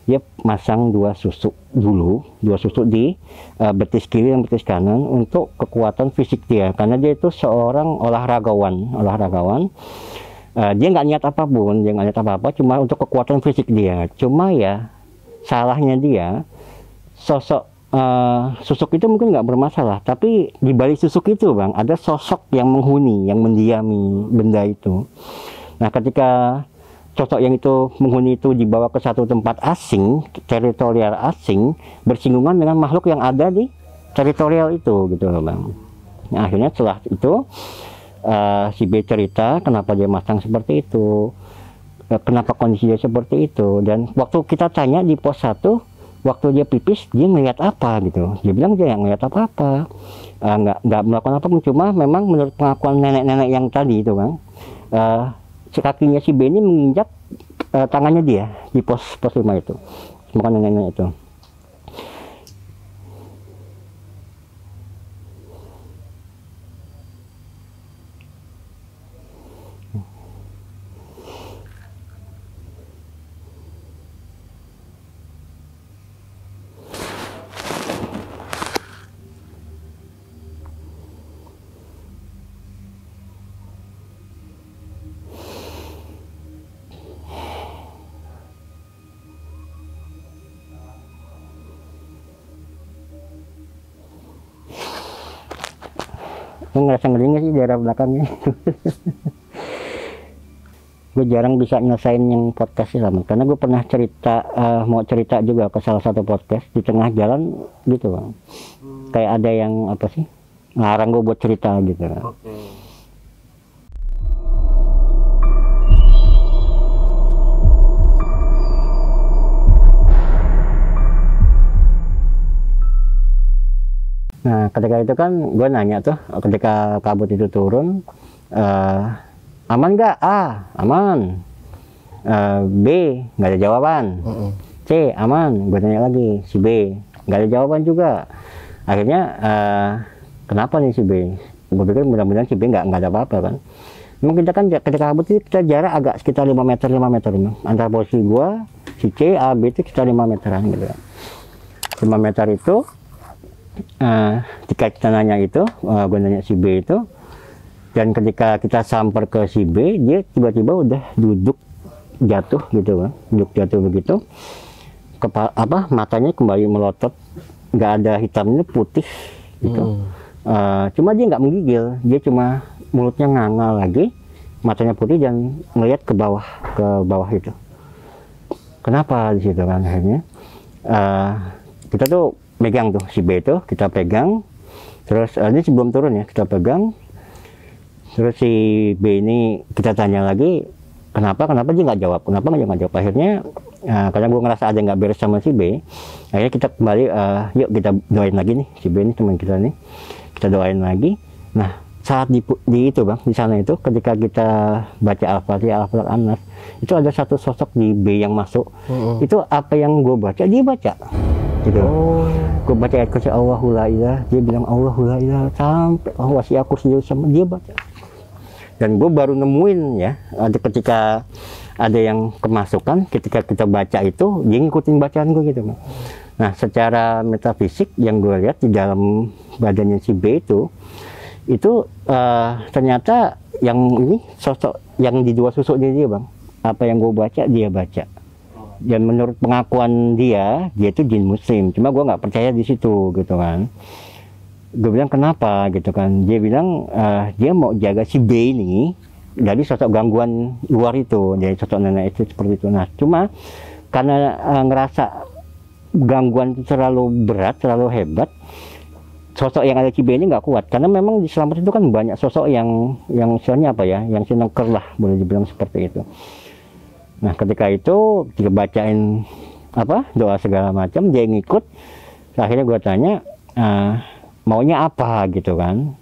dia masang dua susuk dulu, dua susuk di betis kiri dan betis kanan untuk kekuatan fisik dia, karena dia itu seorang olahragawan. Dia nggak niat apapun, dia nggak niat apa-apa, cuma untuk kekuatan fisik dia. Cuma ya salahnya dia, sosok susuk itu mungkin nggak bermasalah, tapi di balik susuk itu bang ada sosok yang menghuni, yang mendiami benda itu. Nah ketika sosok yang itu menghuni itu dibawa ke satu tempat asing, teritorial asing, bersinggungan dengan makhluk yang ada di teritorial itu gitu loh bang. Nah akhirnya setelah itu si B cerita kenapa dia masang seperti itu, kenapa kondisi dia seperti itu, dan waktu kita tanya di pos 1, waktu dia pipis dia ngeliat apa gitu, dia bilang dia nggak ngeliat apa-apa, nggak melakukan apa, cuma memang menurut pengakuan nenek-nenek yang tadi itu bang, kakinya si B ini menginjak tangannya dia di pos 5 itu, bukan nenek-nenek itu. Gue ngerasa ngeri nggak sih daerah belakangnya. Gue jarang bisa nyelesain yang podcast sih lama, karena gue pernah cerita, mau cerita juga ke salah satu podcast, di tengah jalan gitu bang, kayak ada yang apa sih ngarang gue buat cerita gitu. Nah ketika itu kan gue nanya tuh, ketika kabut itu turun, aman nggak? A, aman. B, nggak ada jawaban. C, aman. Gue tanya lagi, si B, nggak ada jawaban juga. Akhirnya, kenapa nih si B? Gue pikir mudah-mudahan si B nggak ada apa-apa kan. Memang kita kan ketika kabut itu kita jarak agak sekitar 5 meter antara posisi gue, si C, A, B itu sekitar 5 meteran gitu. 5 meter itu, ketika kita nanya itu, gue nanya si B itu, dan ketika kita samper ke si B, dia tiba-tiba udah duduk jatuh gitu kan, duduk jatuh begitu, matanya kembali melotot, nggak ada hitamnya, putih gitu. Cuma dia nggak menggigil, dia cuma mulutnya nganga lagi, matanya putih dan melihat ke bawah itu. Kenapa di situ kan akhirnya kita tuh megang tuh si B itu, kita pegang, terus ini sebelum turun ya kita pegang, terus si B ini kita tanya lagi kenapa dia nggak jawab, akhirnya karena gue ngerasa ada nggak beres sama si B, akhirnya kita kembali, yuk kita doain lagi nih si B ini teman kita nih, kita doain lagi. Nah saat di itu bang, di sana itu ketika kita baca Al-Fatihah, Al-Falaq, An-Nas, itu ada satu sosok di B yang masuk, itu apa yang gue baca dia baca gitu. Gue baca ayat kursi Allahu la ilah, dia bilang Allahu la ilah, sampai wasi aku sendiri sama dia baca. Dan gue baru nemuin ya, ketika ada yang kemasukan, ketika kita baca itu dia ngikutin bacaan gue gitu. Nah secara metafisik yang gue lihat di dalam badannya si B itu ternyata yang ini sosok yang di dua susuknya dia bang, apa yang gue baca dia baca. Dan menurut pengakuan dia itu jin muslim, cuma gue nggak percaya di situ gitu kan. Gue bilang kenapa gitu kan, dia bilang dia mau jaga si B ini dari sosok gangguan luar itu, dari sosok nenek itu seperti itu. Nah cuma karena ngerasa gangguan itu terlalu berat, terlalu hebat, sosok yang ada si B ini nggak kuat, karena memang di Selamat itu kan banyak sosok yang istilahnya apa ya, yang sinengker lah boleh dibilang seperti itu. Nah ketika itu dia bacain doa segala macam, dia ngikut. Akhirnya gue tanya maunya apa gitu kan.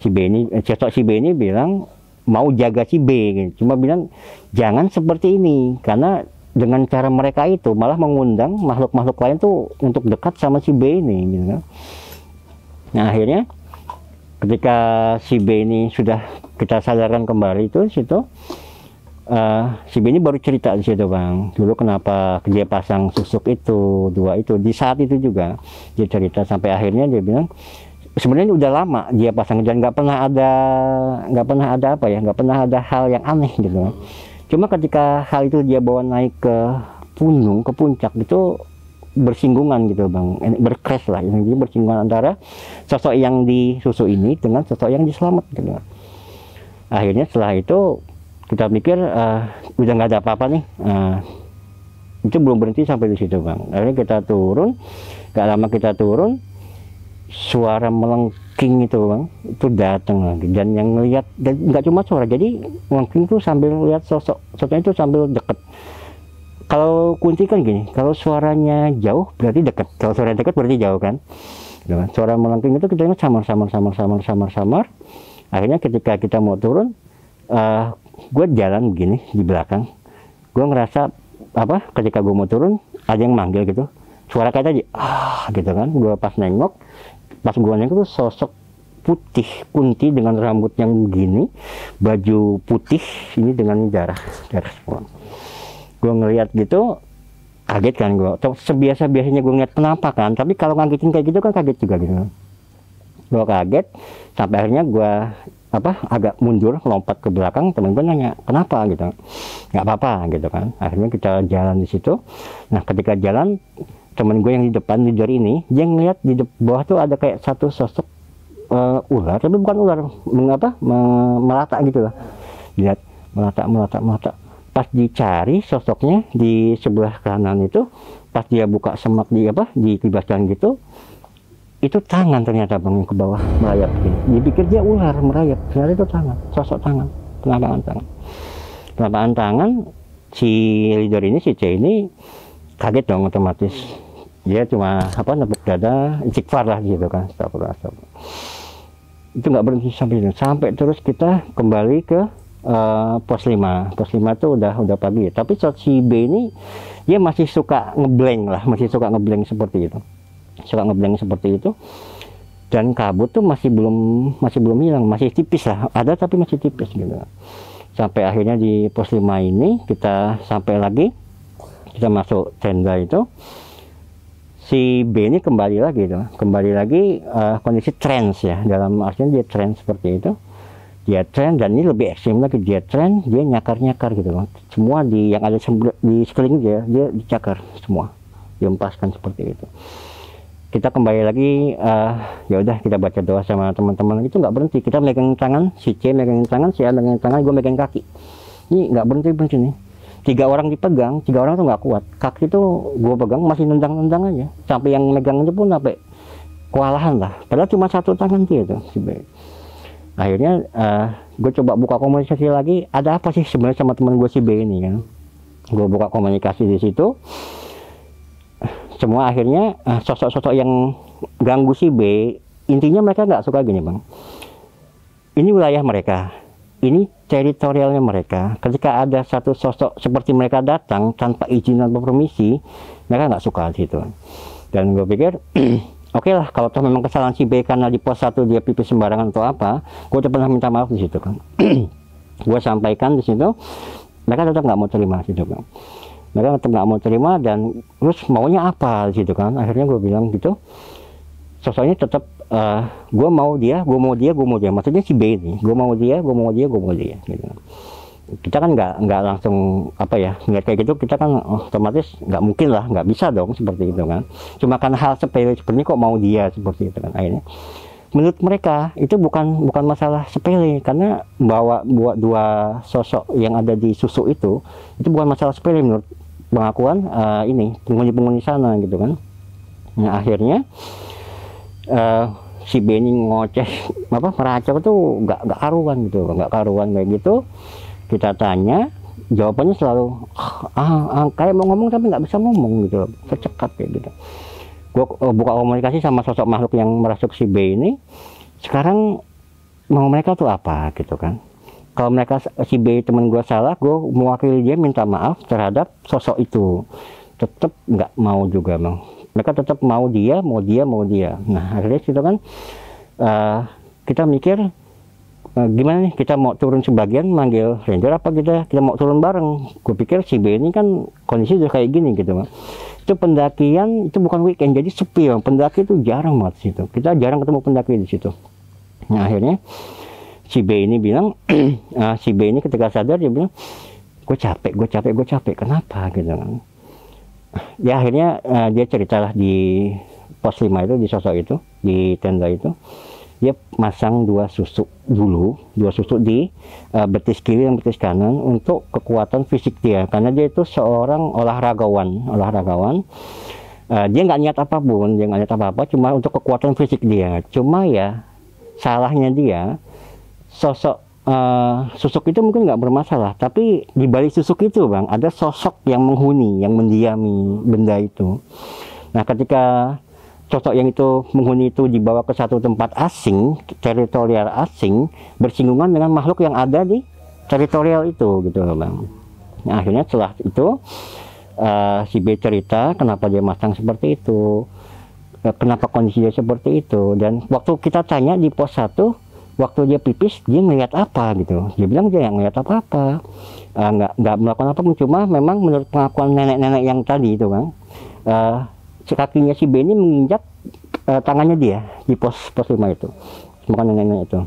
Sosok si B ini bilang mau jaga si B gitu. Cuma bilang jangan seperti ini, karena dengan cara mereka itu malah mengundang makhluk-makhluk lain tuh untuk dekat sama si B ini gitu kan. Nah akhirnya ketika si B ini sudah kita sadarkan kembali itu situ, si B ini baru cerita di situ bang, dulu kenapa dia pasang susuk itu, dua itu, di saat itu juga dia cerita sampai akhirnya dia bilang sebenarnya udah lama dia pasang dan nggak pernah ada apa ya, nggak pernah ada hal yang aneh gitu. Cuma ketika hal itu dia bawa naik ke gunung, ke puncak gitu, bersinggungan gitu bang, bercrash lah, ini bersinggungan antara sosok yang disusu ini dengan sosok yang diselamat gitu. Akhirnya setelah itu kita mikir udah nggak ada apa-apa nih, itu belum berhenti sampai di situ bang. Akhirnya kita turun, gak lama kita turun, suara melengking itu bang, itu datang lagi, dan yang ngelihat, dan nggak cuma suara, jadi melengking itu sambil lihat sosoknya itu sambil deket. Kalau kunci kan gini, kalau suaranya jauh berarti dekat, kalau suara dekat berarti jauh kan. Suara melengking itu kita samar. Akhirnya ketika kita mau turun, gue jalan begini di belakang, gue ngerasa apa, ketika gue mau turun ada yang manggil gitu, suara kayak tadi gitu kan. Gue pas gue nengok tuh sosok putih Kunti dengan rambut yang begini, baju putih ini dengan darah semua. Gue ngelihat gitu kaget kan gue, biasanya gue ngeliat penampakan, tapi kalau ngagetin kayak gitu kan kaget juga gitu. Gue kaget sampai akhirnya gue agak mundur, lompat ke belakang. Temen gue nanya kenapa gitu, nggak apa-apa gitu kan. Akhirnya kita jalan di situ. Nah ketika jalan, temen gue yang di depan leader ini, dia ngeliat di bawah tuh ada kayak satu sosok ular, tapi bukan ular, melata gitu lah. Lihat melata. Pas dicari sosoknya di sebelah kanan itu, pas dia buka semak di kibaskan gitu, itu tangan ternyata bang ke bawah merayap gini. Dipikir dia ular merayap, ternyata itu tangan, sosok tangan, penampakan tangan. Si leader ini, si C ini kaget dong otomatis. Dia cuma nepuk dada, istighfar lah gitu kan. Astagfirullah. Itu nggak berhenti sampai terus kita kembali ke pos 5. Pos 5 itu udah pagi, tapi si B ini dia masih suka ngeblank seperti itu. Dan kabut tuh masih belum hilang, masih tipis lah, ada tapi masih tipis gitu. Sampai akhirnya di pos 5 ini kita sampai lagi, kita masuk tenda itu. Si B ini kembali lagi kondisi trance ya, dalam artinya dia trance seperti itu. Dia trance, dan ini lebih ekstrim lagi, dia trance, dia nyakar gitu bang. Semua yang ada di sekeliling dia dicakar semua, diempaskan seperti itu. Kita kembali lagi, ya udah kita baca doa sama teman-teman, itu nggak berhenti. Kita megang tangan, si C megang tangan, si A megang tangan, gue megang kaki. Ini nggak berhenti nih. 3 orang dipegang, 3 orang tuh nggak kuat. Kaki itu gue pegang masih nendang aja, sampai yang megang itu pun sampai kewalahan lah. Padahal cuma 1 tangan dia tuh si B. Akhirnya gue coba buka komunikasi lagi, ada apa sih sebenarnya sama teman gue si B ini kan. Gue buka komunikasi di situ. Semua akhirnya sosok-sosok yang ganggu si B, intinya mereka nggak suka gini bang, ini wilayah mereka, ini teritorialnya mereka. Ketika ada satu sosok seperti mereka datang tanpa izin atau permisi, mereka nggak suka di situ. Dan gue pikir oke lah, kalau toh memang kesalahan si B karena di pos 1 dia pipis sembarangan atau apa, gue udah pernah minta maaf di situ kan. Gue sampaikan di situ, mereka tetap nggak mau terima situ kan. Mereka tetap nggak mau terima, dan terus maunya apa di situ kan. Akhirnya gue bilang gitu, sosoknya tetap gue mau dia. Maksudnya si B ini, gue mau dia gitu. Kita kan nggak langsung ngeliat kayak gitu, kita kan otomatis nggak mungkin lah, nggak bisa dong seperti itu kan. Cuma kan hal sepele seperti ini kok mau dia seperti itu kan. Akhirnya menurut mereka itu bukan masalah sepele, karena buat 2 sosok yang ada di susu itu bukan masalah sepele menurut pengakuan penghuni sana gitu kan. Nah akhirnya si B ini ngoceh meracau tuh nggak karuan kayak gitu. Kita tanya, jawabannya selalu kayak mau ngomong tapi nggak bisa ngomong gitu, tercekat kayak gitu. Gue buka komunikasi sama sosok makhluk yang merasuk si B ini, sekarang mau mereka tuh apa gitu kan. Kalau mereka si B teman gue salah, gue mewakili dia minta maaf terhadap sosok itu. Tetap nggak mau juga bang, mereka tetap mau dia. Nah akhirnya situ kan kita mikir gimana nih, kita mau turun sebagian manggil ranger apa kita mau turun bareng. Gue pikir si B ini kan kondisi udah kayak gini gitu Bang. Itu pendakian itu bukan weekend, jadi sepi Bang. Pendaki itu jarang banget situ, kita jarang ketemu pendaki di situ. Nah akhirnya si B ini bilang si B ini ketika sadar dia bilang, gue capek, kenapa gitu kan. Ya akhirnya dia ceritalah di pos 5 itu, di sosok itu, di tenda itu, dia masang dua susuk di betis kiri dan betis kanan untuk kekuatan fisik dia, karena dia itu seorang olahragawan. Dia nggak niat apapun, cuma untuk kekuatan fisik dia. Cuma ya salahnya dia, sosok susuk itu mungkin nggak bermasalah, tapi di balik susuk itu Bang ada sosok yang menghuni, yang mendiami benda itu. Nah ketika sosok yang itu menghuni itu dibawa ke satu tempat asing, teritorial asing, bersinggungan dengan makhluk yang ada di teritorial itu gitu loh Bang. Nah akhirnya setelah itu si B cerita kenapa dia masang seperti itu, kenapa kondisi dia seperti itu. Dan waktu kita tanya di pos 1, waktu dia pipis dia ngeliat apa gitu, dia bilang dia nggak ngeliat apa-apa, nggak melakukan apa, cuma memang menurut pengakuan nenek-nenek yang tadi itu Bang, kakinya si B ini menginjak tangannya dia di pos 5 itu, bukan nenek itu.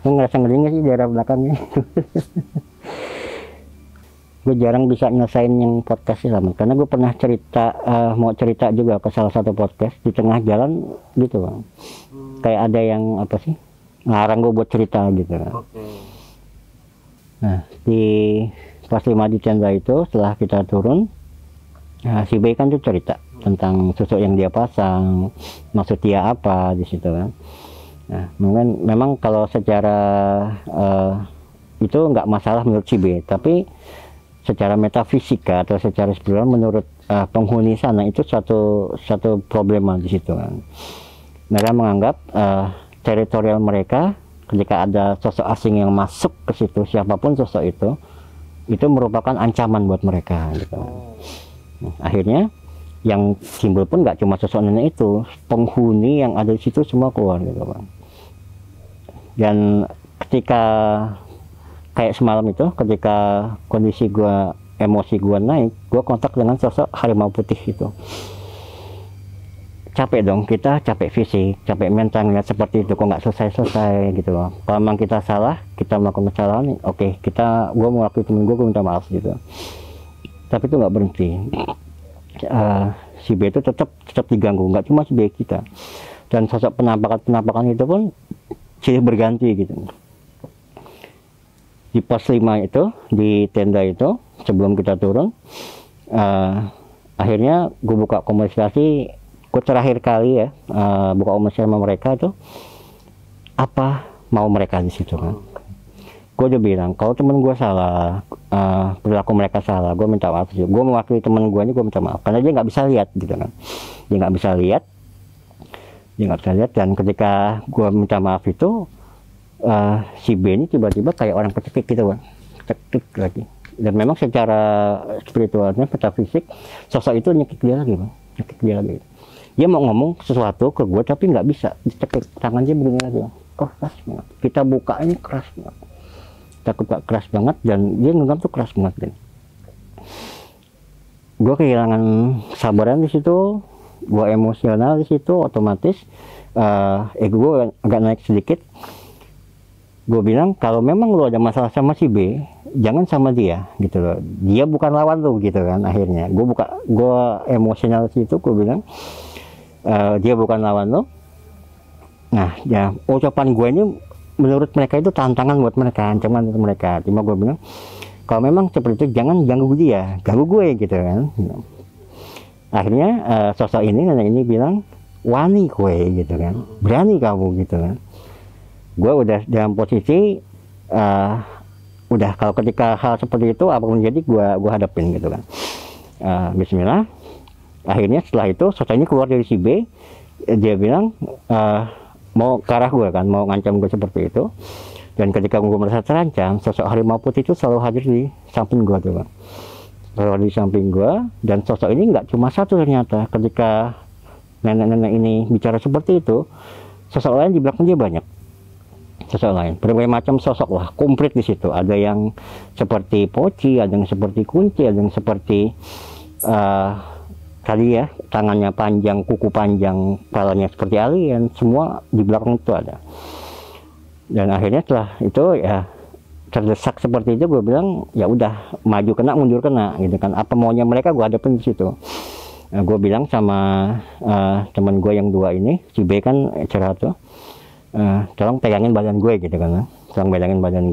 Gue ngerasa ngeri sih daerah belakangnya. Gue jarang bisa nyelesain yang podcast sih Bang, karena gue pernah cerita, mau cerita juga ke salah satu podcast, di tengah jalan gitu Bang, kayak ada yang apa sih ngarang gue buat cerita gitu. Nah di pas 5 di tenda itu, setelah kita turun, si B kan tuh cerita tentang susuk yang dia pasang, maksud dia apa di situ kan. Nah, memang kalau secara itu nggak masalah menurut si B, tapi secara metafisika atau secara spiritual menurut penghuni sana itu satu problema di situ kan. Mereka menganggap teritorial mereka, ketika ada sosok asing yang masuk ke situ, siapapun sosok itu merupakan ancaman buat mereka gitu. Nah, akhirnya yang timbul pun nggak cuma sosok nenek itu, penghuni yang ada di situ semua keluar gitu Bang. Dan ketika kayak semalam itu, ketika kondisi gua, emosi gua naik, gua kontak dengan sosok harimau putih itu. Capek dong, kita capek fisik, capek mental ngeliat seperti itu, kok nggak selesai gitu loh. Kalau memang kita salah, kita melakukan kesalahan, oke, gua mewakili temen gua minta maaf gitu. Tapi itu nggak berhenti. Si B itu tetap diganggu, nggak cuma si B kita. Dan sosok penampakan itu pun silih berganti gitu. Di pos 5 itu, di tenda itu, sebelum kita turun, akhirnya gue buka komunikasi, gue terakhir kali ya buka komunikasi sama mereka itu, apa mau mereka di situ kan. Gue udah bilang, kalau temen gue salah, perilaku mereka salah, gue minta maaf. Gue mewakili temen gue ini, gue minta maaf, karena dia nggak bisa lihat gitu kan. Dia nggak bisa lihat, dan ketika gue minta maaf itu, si B ini tiba-tiba kayak orang kecekik gitu Bang, kecekik lagi. Dan memang secara spiritualnya, metafisik, sosok itu nyekik dia lagi Bang, Dia mau ngomong sesuatu ke gue tapi nggak bisa, dicekik tangan dia begini lagi Bang. Keras banget, kita buka ini keras banget, kita buka keras banget, dan dia ngenggam tuh keras banget kan. Gue kehilangan sabaran di situ, gue emosional di situ, otomatis ego gue agak naik sedikit. Gue bilang, kalau memang lo ada masalah sama si B, jangan sama dia gitu loh, dia bukan lawan lo gitu kan. Akhirnya gue emosional di situ, gue bilang dia bukan lawan lo. Nah ya, ucapan gue ini menurut mereka itu tantangan buat mereka, ancaman buat mereka. Cuma gue bilang, kalau memang seperti itu jangan ganggu dia, ganggu gue gitu kan. Akhirnya sosok ini, nenek ini bilang, wani kue gitu kan, berani kamu gitu kan. Gue udah dalam posisi udah kalau ketika hal seperti itu apapun jadi gue hadapin gitu kan. Bismillah. Akhirnya setelah itu sosok ini keluar dari si B, dia bilang mau ke arah gue kan, mau ngancam gue seperti itu. Dan ketika gue merasa terancam, sosok harimau putih itu selalu hadir di samping gue tuh kan, selalu di samping gue. Dan sosok ini nggak cuma satu ternyata. Ketika nenek-nenek ini bicara seperti itu, sosok lain di belakang dia banyak. Sosok lain, berbagai macam sosok lah, komplit di situ. Ada yang seperti poci, ada yang seperti kunci, ada yang seperti tadi ya, tangannya panjang, kuku panjang, kepalanya seperti alien. Semua di belakang itu ada. Dan akhirnya setelah itu ya terdesak seperti itu, gue bilang ya udah, maju kena mundur kena gitu kan. Apa maunya mereka gue hadapin di situ. Nah, gue bilang sama teman gue yang dua ini, si B kan cerah tuh. Tolong pegangin badan gue gitu kan, tolong pegangin badan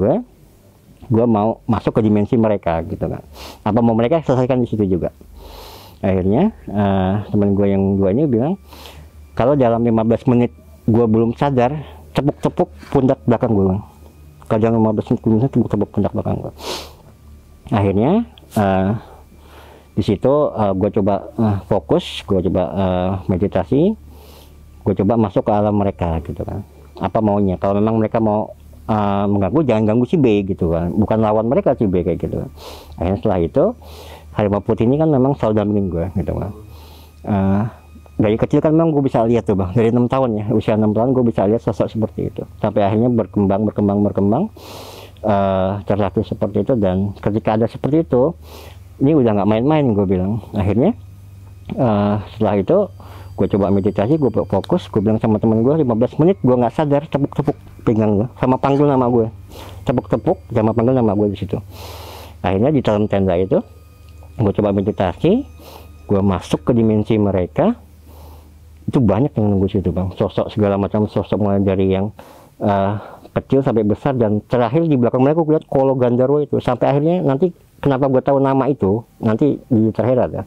gue mau masuk ke dimensi mereka gitu kan. Apa mau mereka selesaikan di situ juga. Akhirnya teman gue yang dua ini bilang, kalau dalam 15 menit gue belum sadar, tepuk-tepuk pundak belakang gue. Kalau dalam 15 menit tepuk-tepuk pundak belakang gue. Akhirnya di situ gue coba fokus, gue coba meditasi, gue coba masuk ke alam mereka gitu kan. Apa maunya, kalau memang mereka mau mengganggu, jangan ganggu si B gitu kan, bukan lawan mereka si B kayak gitu. Akhirnya setelah itu harimau putih ini kan memang selalu dampingin gue gitu kan. Dari kecil kan memang gue bisa lihat tuh bang, dari 6 tahun ya, usia 6 tahun gue bisa lihat sosok seperti itu, sampai akhirnya berkembang terlatih seperti itu. Dan ketika ada seperti itu, ini udah nggak main-main gue bilang. Akhirnya setelah itu gue coba meditasi, gue fokus, gue bilang sama temen gue 15 menit gue nggak sadar, tepuk-tepuk pinggang gue sama panggil nama gue, tepuk-tepuk sama panggil nama gue di situ. Akhirnya di dalam tenda itu gue coba meditasi, gue masuk ke dimensi mereka. Itu banyak yang nunggu situ bang, sosok segala macam sosok, mulai dari yang kecil sampai besar, dan terakhir di belakang mereka gue lihat Kolo Gandharwa itu. Sampai akhirnya nanti kenapa gue tahu nama itu, nanti di terakhir ada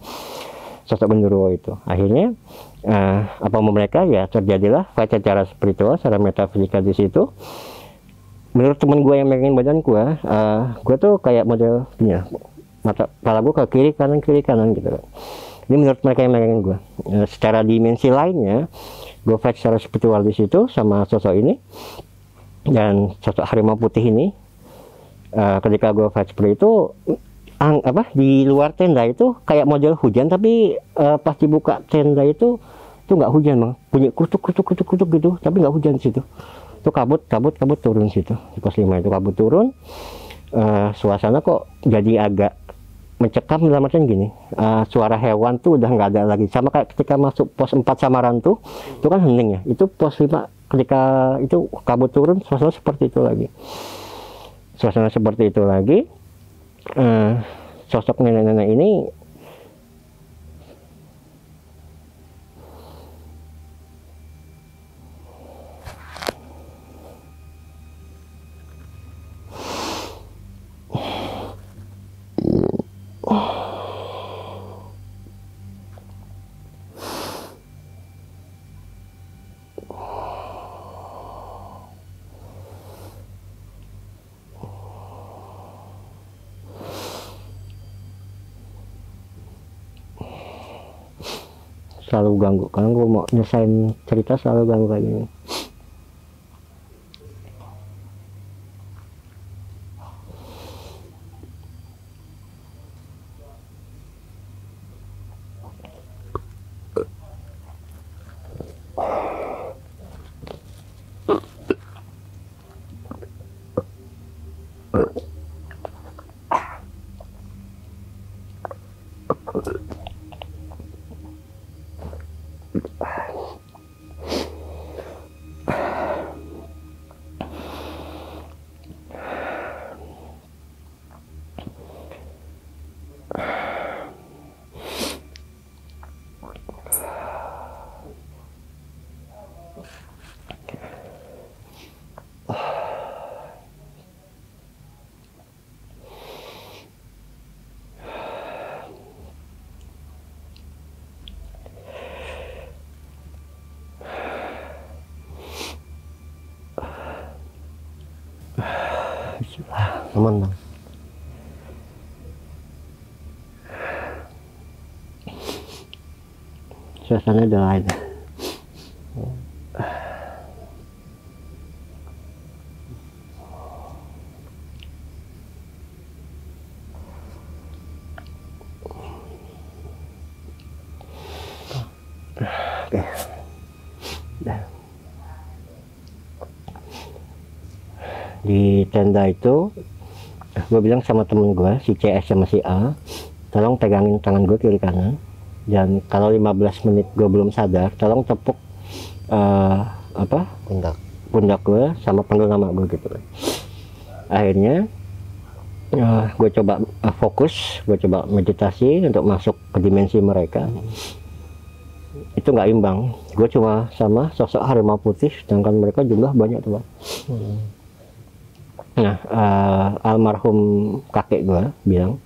sosok Gandharwa itu. Akhirnya apa mau mereka, ya terjadilah fight secara spiritual, secara metafisika di situ. Menurut temen gue yang megangin badan gue tuh kayak model gini ya, mata kepala gue ke kiri kanan gitu. Ini menurut mereka yang megangin gue. Secara dimensi lainnya, gue fight secara spiritual di situ sama sosok ini. Dan sosok harimau putih ini, ketika gue fight seperti itu, di luar tenda itu kayak model hujan, tapi pas dibuka tenda itu nggak hujan bang, bunyi kutuk gitu, tapi nggak hujan di situ. Itu kabut turun situ di pos 5 itu, kabut turun. Suasana kok jadi agak mencekam dalam artian gini, suara hewan tuh udah nggak ada lagi, sama kayak ketika masuk pos 4 Samaran tuh, itu kan hening ya. Itu pos 5 ketika itu kabut turun, suasana seperti itu lagi. Sosok nenek-nenek ini selalu ganggu, karena gue mau nyelesain cerita selalu ganggu kayak gini. Aman bang. Suasana udah lain. Oke. Dah. Di tenda itu gue bilang sama temen gue si CS sama si A, tolong pegangin tangan gue kiri kanan, dan kalau 15 menit gue belum sadar tolong tepuk pundak gue sama panggil nama gue gitu. Akhirnya gue coba fokus, gue coba meditasi untuk masuk ke dimensi mereka. Itu nggak imbang, gue cuma sama sosok harimau putih sedangkan mereka jumlah banyak tuh Bang. Nah, almarhum kakek gue bilang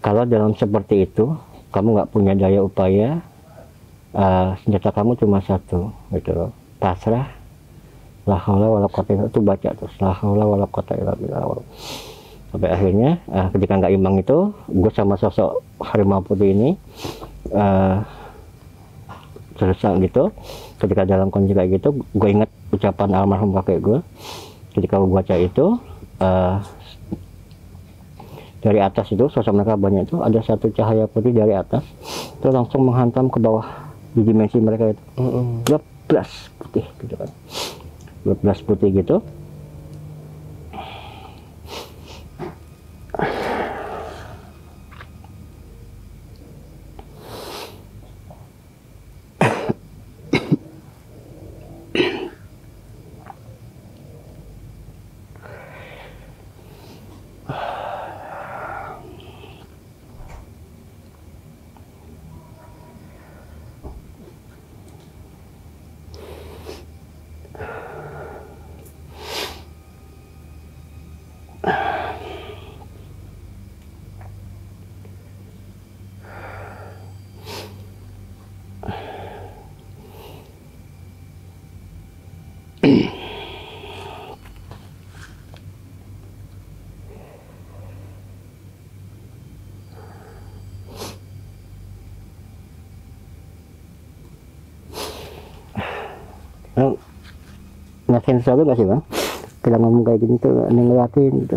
kalau dalam seperti itu kamu nggak punya daya upaya, senjata kamu cuma satu gitu loh, pasrah, la haula wala quwata illa billah. Itu baca terus la haula wala quwata illa billah. Sampai akhirnya ketika nggak imbang itu, gue sama sosok harimau putih ini selesai gitu. Ketika dalam kondisi kayak gitu, gue ingat ucapan almarhum kakek gue. Ketika gue baca itu, dari atas itu sosok mereka banyak itu, ada satu cahaya putih dari atas itu langsung menghantam ke bawah di dimensi mereka itu. Bleblas putih gitu kan, bleblas putih gitu. Ngerasain sesuatu gak sih Bang? Kita ngomong kayak gini tuh, ngeliatin gitu.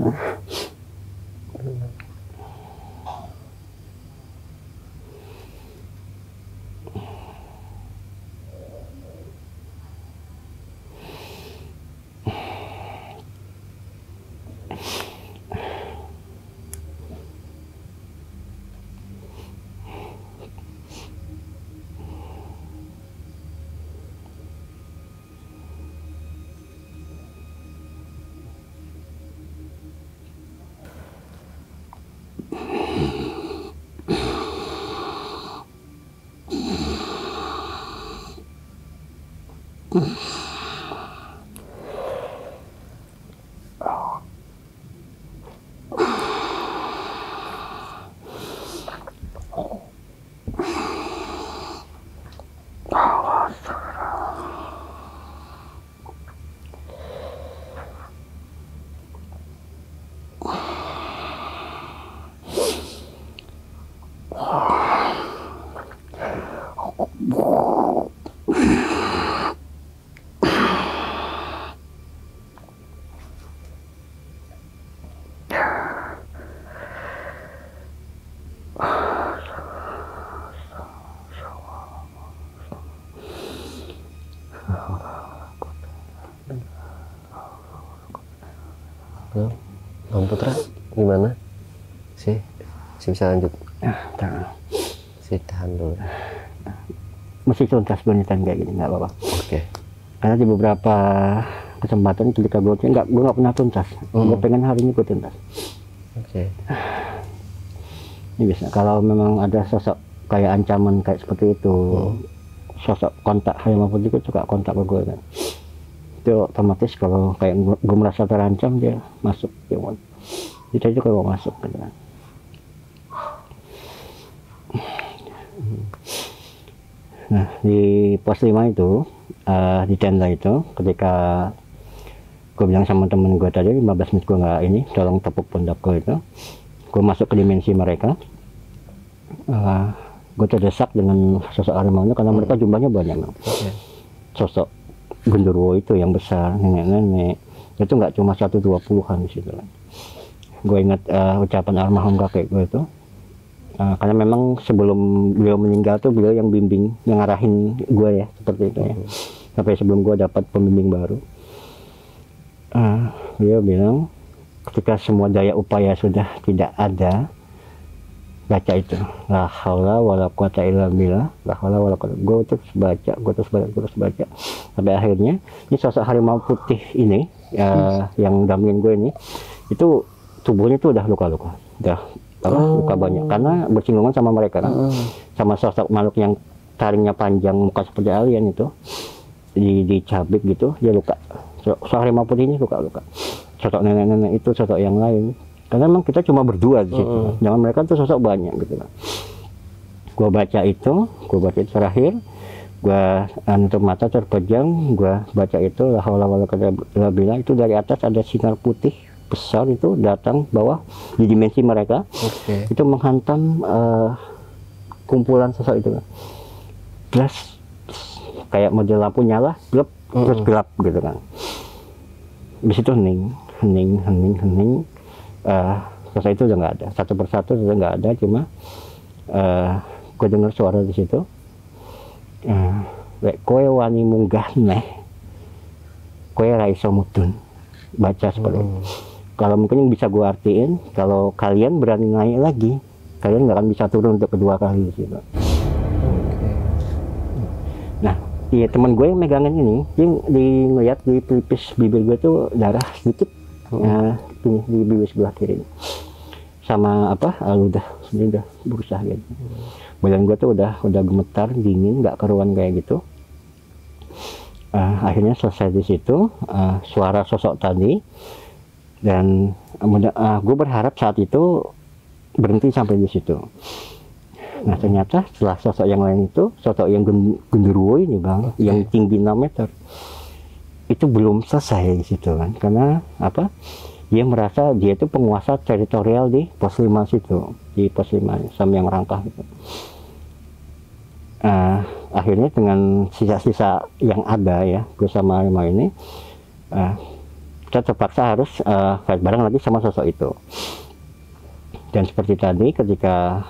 Bang Putra gimana sih bisa lanjut? Tahan dulu, Mesti tuntas bunitan kayak gini, nggak apa-apa. Oke. Karena di beberapa kesempatan ketika gue nggak pernah tuntas. Gue pengen hari ini gue tuntas. Oke. Ini bisa kalau memang ada sosok kayak ancaman kayak seperti itu, sosok kontak harimau putih itu suka kontak ke gue kan. Itu otomatis kalau kayak gue merasa terancam, dia masuk ya kan. Kita itu kalau masuk gitu kan. Nah di pos 5 itu, di tenda itu, ketika Gue bilang sama temen gue tadi 15 menit gue nggak ini, tolong tepuk pundak gue itu. Gue masuk ke dimensi mereka. Gue terdesak dengan sosok harimau karena mereka jumlahnya banyak. Sosok genderuwo itu yang besar, nenek-nenek itu nggak cuma 120-an di situ. Gue ingat ucapan almarhum kakek gue itu, karena memang sebelum beliau meninggal tuh beliau yang bimbing, yang ngarahin gue ya, seperti itu ya, sampai sebelum gue dapat pembimbing baru. Beliau bilang ketika semua daya upaya sudah tidak ada, baca itu la haula wala quwata illa billah, la haula wala quwata. Gue terus baca sampai akhirnya ini sosok harimau putih ini yang dampingin gue ini, itu tubuhnya tuh udah luka-luka, udah luka banyak karena bersinggungan sama mereka kan, sama sosok makhluk yang taringnya panjang, muka seperti alien itu, dicabik gitu, dia luka. Sosok harimau putih ini luka-luka. Sosok nenek-nenek itu sosok yang lain. Karena memang kita cuma berdua di situ. Jangan mereka tuh sosok banyak gitu kan. Gua baca itu terakhir. Gua nutup mata terpejam, gua baca itu la haula wala quwata illa billah. Itu dari atas ada sinar putih besar itu datang bawah di dimensi mereka. Itu menghantam kumpulan sosok itu kan. Plus kayak model lampu nyala, gelap, terus gelap gitu kan. Di situ hening. Sosok itu udah nggak ada, satu persatu sudah nggak ada, cuma gue dengar suara di situ. Lek kowe wani munggah neh, kowe ra iso mudhun. Baca seperti itu. Kalau mungkin bisa gue artiin, kalau kalian berani naik lagi, kalian nggak akan bisa turun untuk kedua kali di situ. Nah, iya teman gue yang megangin ini, dia ngeliat di pelipis bibir gue tuh darah sedikit, di bibir sebelah kiri, sama ludah, ini udah berusaha gitu. Badan gue tuh udah gemetar, dingin, nggak keruan kayak gitu. Akhirnya selesai di situ, suara sosok tadi, dan gue berharap saat itu berhenti sampai di situ. Nah ternyata setelah sosok yang lain itu, sosok yang genderuwo ini bang, yang tinggi 6 meter, itu belum selesai di situ kan, karena dia merasa dia itu penguasa teritorial di pos 5 situ, di pos 5 sama yang rangkah gitu. Akhirnya dengan sisa-sisa yang ada ya, gue sama harimau ini, kita terpaksa harus fight bareng lagi sama sosok itu. Dan seperti tadi ketika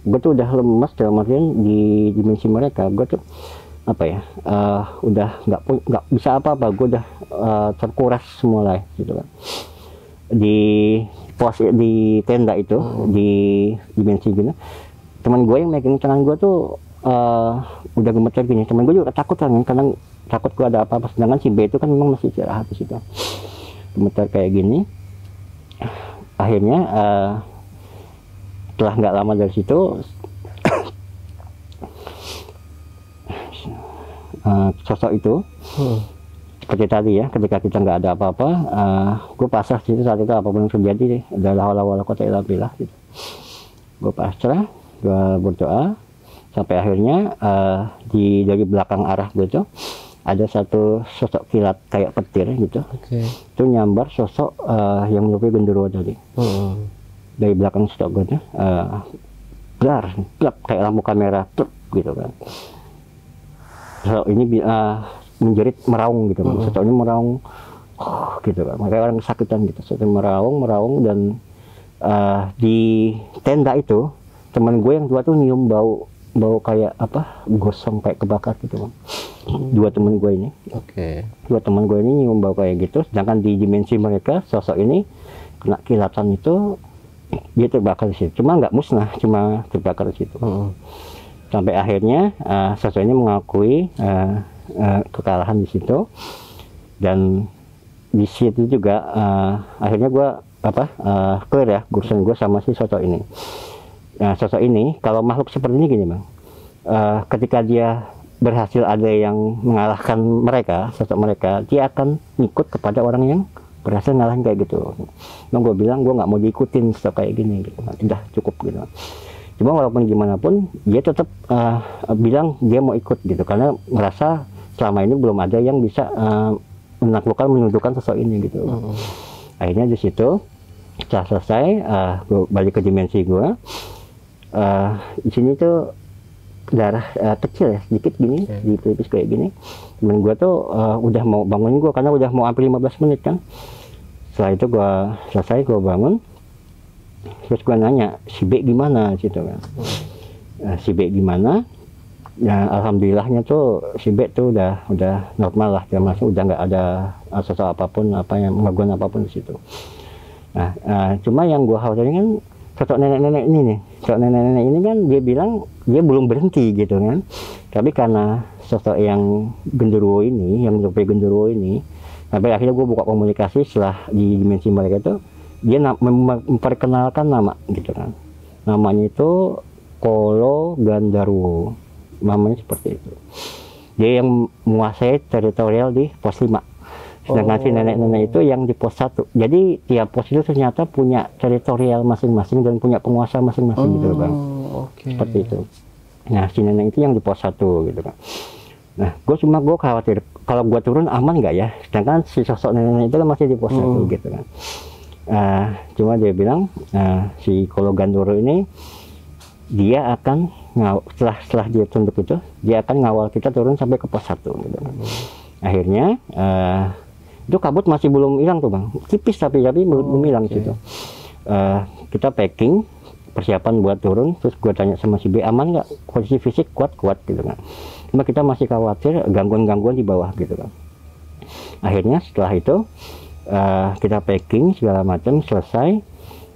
gue tuh udah lemas dalam artian di dimensi mereka, gue tuh udah nggak bisa apa-apa, gue udah terkuras semua lah gitu kan. Di pos di tenda itu, di dimensi gini, teman gue yang megang tangan gue tuh udah gemeter gini. Teman gue juga takut kan, karena takut gue ada apa-apa, sedangkan si B itu kan memang masih istirahat di situ, gemeter kayak gini. Akhirnya setelah nggak lama dari situ, sosok itu seperti tadi ya, ketika kita nggak ada apa-apa, gue pasrah situ saat itu, apapun yang terjadi adalah wala quwata illa billah gitu. Gue pasrah, gue berdoa sampai akhirnya dari belakang arah gue itu ada satu sosok kilat kayak petir gitu. Itu nyambar sosok yang menyerupai genderuwo tadi. Dari belakang sosok gue tuh gelap kayak lampu kamera gitu kan. Sosok ini menjerit, meraung gitu, sosok ini meraung gitu kan, kayak orang kesakitan gitu. Sosok meraung dan di tenda itu teman gue yang dua tuh nyium bau kayak gosong kayak kebakar gitu bang. Dua teman gue ini, dua teman gue ini nyium bau kayak gitu, sedangkan di dimensi mereka sosok ini kena kilatan itu, dia terbakar di situ, cuma nggak musnah, cuma terbakar di situ. Sampai akhirnya sosok ini mengakui kekalahan di situ, dan di situ juga akhirnya gue clear ya urusan gue sama si sosok ini. Nah sosok ini, kalau makhluk seperti ini gini bang, ketika dia berhasil ada yang mengalahkan mereka, sosok mereka, dia akan ngikut kepada orang yang berhasil ngalahin kayak gitu. Nah gue bilang gue nggak mau diikutin sosok kayak gini gitu, udah cukup gitu. Cuma walaupun gimana pun dia tetap bilang dia mau ikut gitu, karena merasa selama ini belum ada yang bisa menaklukkan, menundukkan sosok ini gitu. Akhirnya di situ setelah selesai, gue balik ke dimensi gue. Di sini tuh darah kecil ya, sedikit gini, di pelipis kayak gini. Temen gue tuh udah mau bangunin gue karena udah mau hampir 15 menit kan. Setelah itu gue selesai, gue bangun, terus gue nanya, si B gimana gitu kan. Si B gimana? Ya alhamdulillahnya tuh si B tuh udah normal lah, dia masuk, udah nggak ada sosok apapun, apa yang gangguan apapun di situ. Nah, cuma yang gue khawatirin kan sosok nenek-nenek ini nih. Sosok nenek-nenek ini kan dia bilang dia belum berhenti gitu kan. Tapi karena sosok yang genderuwo ini, yang seperti genderuwo ini, sampai akhirnya gue buka komunikasi setelah di dimensi mereka itu, dia memperkenalkan nama gitu kan. Namanya itu Kolo Gandarwo, namanya seperti itu. Dia yang menguasai teritorial di pos 5. Sedangkan si nenek-nenek itu yang di pos 1. Jadi tiap pos itu ternyata punya teritorial masing-masing dan punya penguasa masing-masing gitu Bang. Seperti itu. Nah si nenek itu yang di pos 1 gitu kan. Nah gue khawatir kalau gue turun aman nggak ya, sedangkan si sosok nenek itu kan masih di pos 1 gitu kan. Cuma dia bilang si Kolo Gandarwo ini dia akan setelah dia tunduk itu, dia akan ngawal kita turun sampai ke pos 1 gitu. Akhirnya itu kabut masih belum hilang tuh Bang, tipis tapi belum hilang gitu. Kita packing, persiapan buat turun, terus gue tanya sama si B, aman nggak, kondisi fisik kuat gitu kan. Cuma kita masih khawatir gangguan-gangguan di bawah gitu kan. Akhirnya setelah itu kita packing segala macam selesai,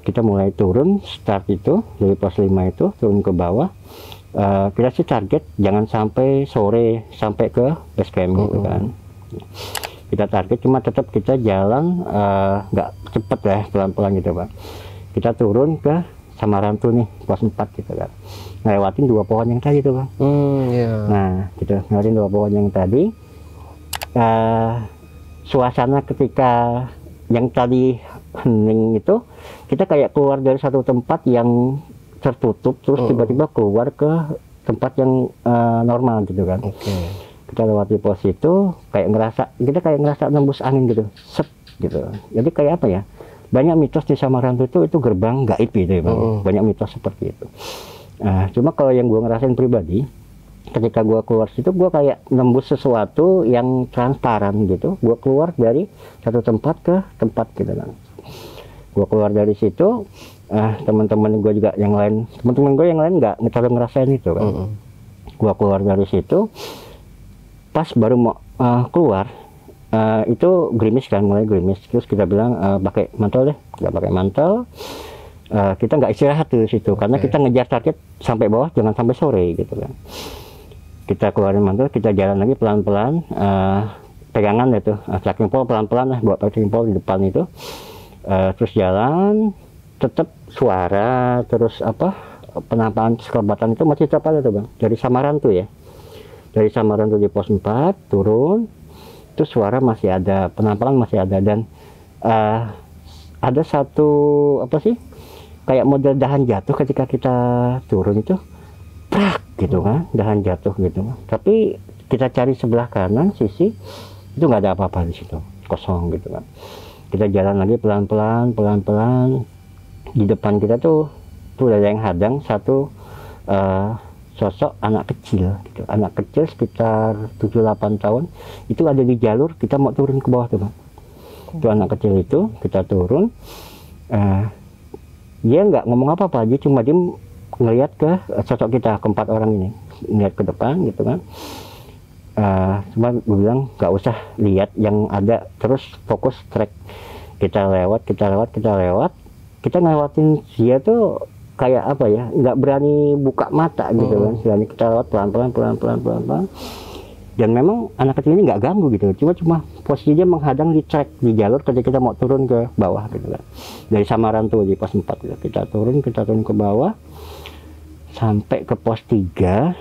kita mulai turun, start itu dari pos 5 itu turun ke bawah. Kita sih target jangan sampai sore sampai ke base camp gitu kan. Kita target, cuma tetap kita jalan nggak cepet ya, pelan-pelan gitu Pak. Kita turun ke Samarantu nih, pos 4 gitu kan. Ngelewatin 2 pohon yang tadi tuh Bang. Nah kita ngelewatin 2 pohon yang tadi. Suasana ketika yang tadi hening itu, kita kayak keluar dari satu tempat yang tertutup, terus tiba-tiba keluar ke tempat yang normal gitu kan. Kita lewati pos itu, kita kayak ngerasa nembus angin gitu, set gitu. Jadi kayak apa ya, banyak mitos di Samarantu itu gerbang gaib gitu ya Bang. Banyak mitos seperti itu. Cuma kalau yang gue ngerasain pribadi, ketika gue keluar situ, gue kayak nembus sesuatu yang transparan gitu. Gue keluar dari satu tempat ke tempat gitu kan. Gue keluar dari situ, teman-teman gue juga yang lain, nggak terlalu ngerasain itu kan. Gue keluar dari situ, pas baru mau keluar, itu gerimis kan, mulai gerimis. Terus kita bilang pakai mantel deh, nggak pakai mantel. Kita nggak istirahat di situ, karena kita ngejar target sampai bawah, jangan sampai sore gitu kan. Kita keluarin mantel, kita jalan lagi pelan-pelan, pegangan itu, tracking pole pelan-pelan lah, buat tracking pole di depan itu. Terus jalan, tetap suara, terus penampakan kekelebatan itu masih tetap ada tuh Bang, dari Samarantu ya. Dari Samarantu di pos 4 turun, itu suara masih ada, penampakan masih ada, dan ada satu kayak model dahan jatuh ketika kita turun itu, prak gitu kan, dahan jatuh gitu. Tapi kita cari sebelah kanan sisi, itu nggak ada apa-apa di situ, kosong gitu kan. Kita jalan lagi pelan-pelan, di depan kita tuh ada yang hadang satu sosok anak kecil gitu. Anak kecil sekitar 7-8 tahun, itu ada di jalur kita mau turun ke bawah tuh Bang. Itu anak kecil itu, kita turun, dia nggak ngomong apa-apa, dia cuma ngelihat ke sosok kita, keempat orang ini, ngeliat ke depan gitu kan. Cuma gue bilang nggak usah lihat yang ada, terus fokus track. Kita lewat, kita ngelewatin dia tuh kayak apa ya, nggak berani buka mata gitu kan. Istilahnya kita lewat pelan-pelan, dan memang anak kecil ini nggak ganggu gitu, cuma posisi dia menghadang di track, di jalur ketika kita mau turun ke bawah gitu kan. Dari Samarantu di pos 4 gitu. Kita turun ke bawah sampai ke pos 3,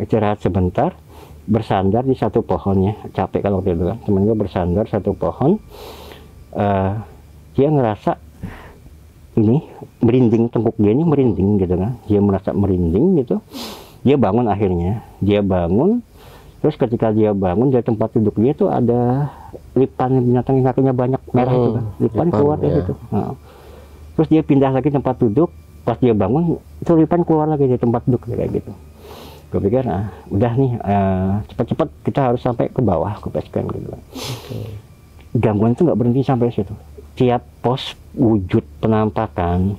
istirahat sebentar, bersandar di satu pohonnya, capek kalau waktu itu kan. Temen gue bersandar satu pohon, dia ngerasa ini merinding, tengkuk dia ini merinding gitu kan. Dia merasa merinding gitu, dia bangun. Akhirnya dia bangun, terus ketika dia bangun dari tempat duduk dia tuh ada lipan binatang yang kakinya banyak merah itu kan, lipan keluar dari situ. Nah. Terus dia pindah lagi tempat duduk, pas dia bangun itu lipan keluar lagi dari tempat duduk kayak gitu. Gue pikir udah nih cepat-cepat kita harus sampai ke bawah ke base camp gitu. Gangguan itu nggak berhenti sampai situ. Tiap pos wujud penampakan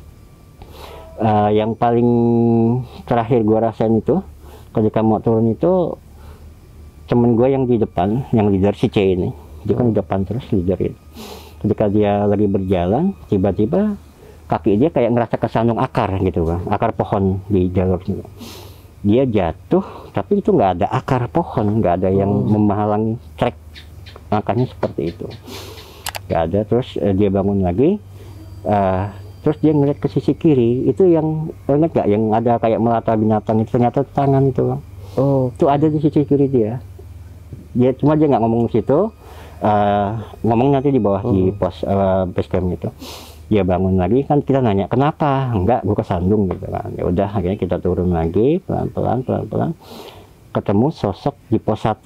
yang paling terakhir gue rasain itu ketika mau turun itu temen gue yang di depan, yang leader si C ini, dia kan di depan terus leader itu. Ketika dia lagi berjalan, tiba-tiba kaki dia kayak ngerasa kesandung akar gitu kan, akar pohon di jalur itu. Dia jatuh, tapi itu nggak ada akar pohon, nggak ada yang menghalangi trek, makanya seperti itu. Nggak ada. Terus dia bangun lagi, terus dia ngeliat ke sisi kiri, itu yang ingat nggak yang ada kayak melata binatang itu, ternyata tangan itu bang. Itu ada di sisi kiri dia. Dia cuma dia nggak ngomong di situ, ngomong nanti di bawah di pos base camp itu. Dia bangun lagi, kan kita nanya kenapa, enggak gue kesandung gitu kan. Ya udah akhirnya kita turun lagi pelan-pelan ketemu sosok di pos 1.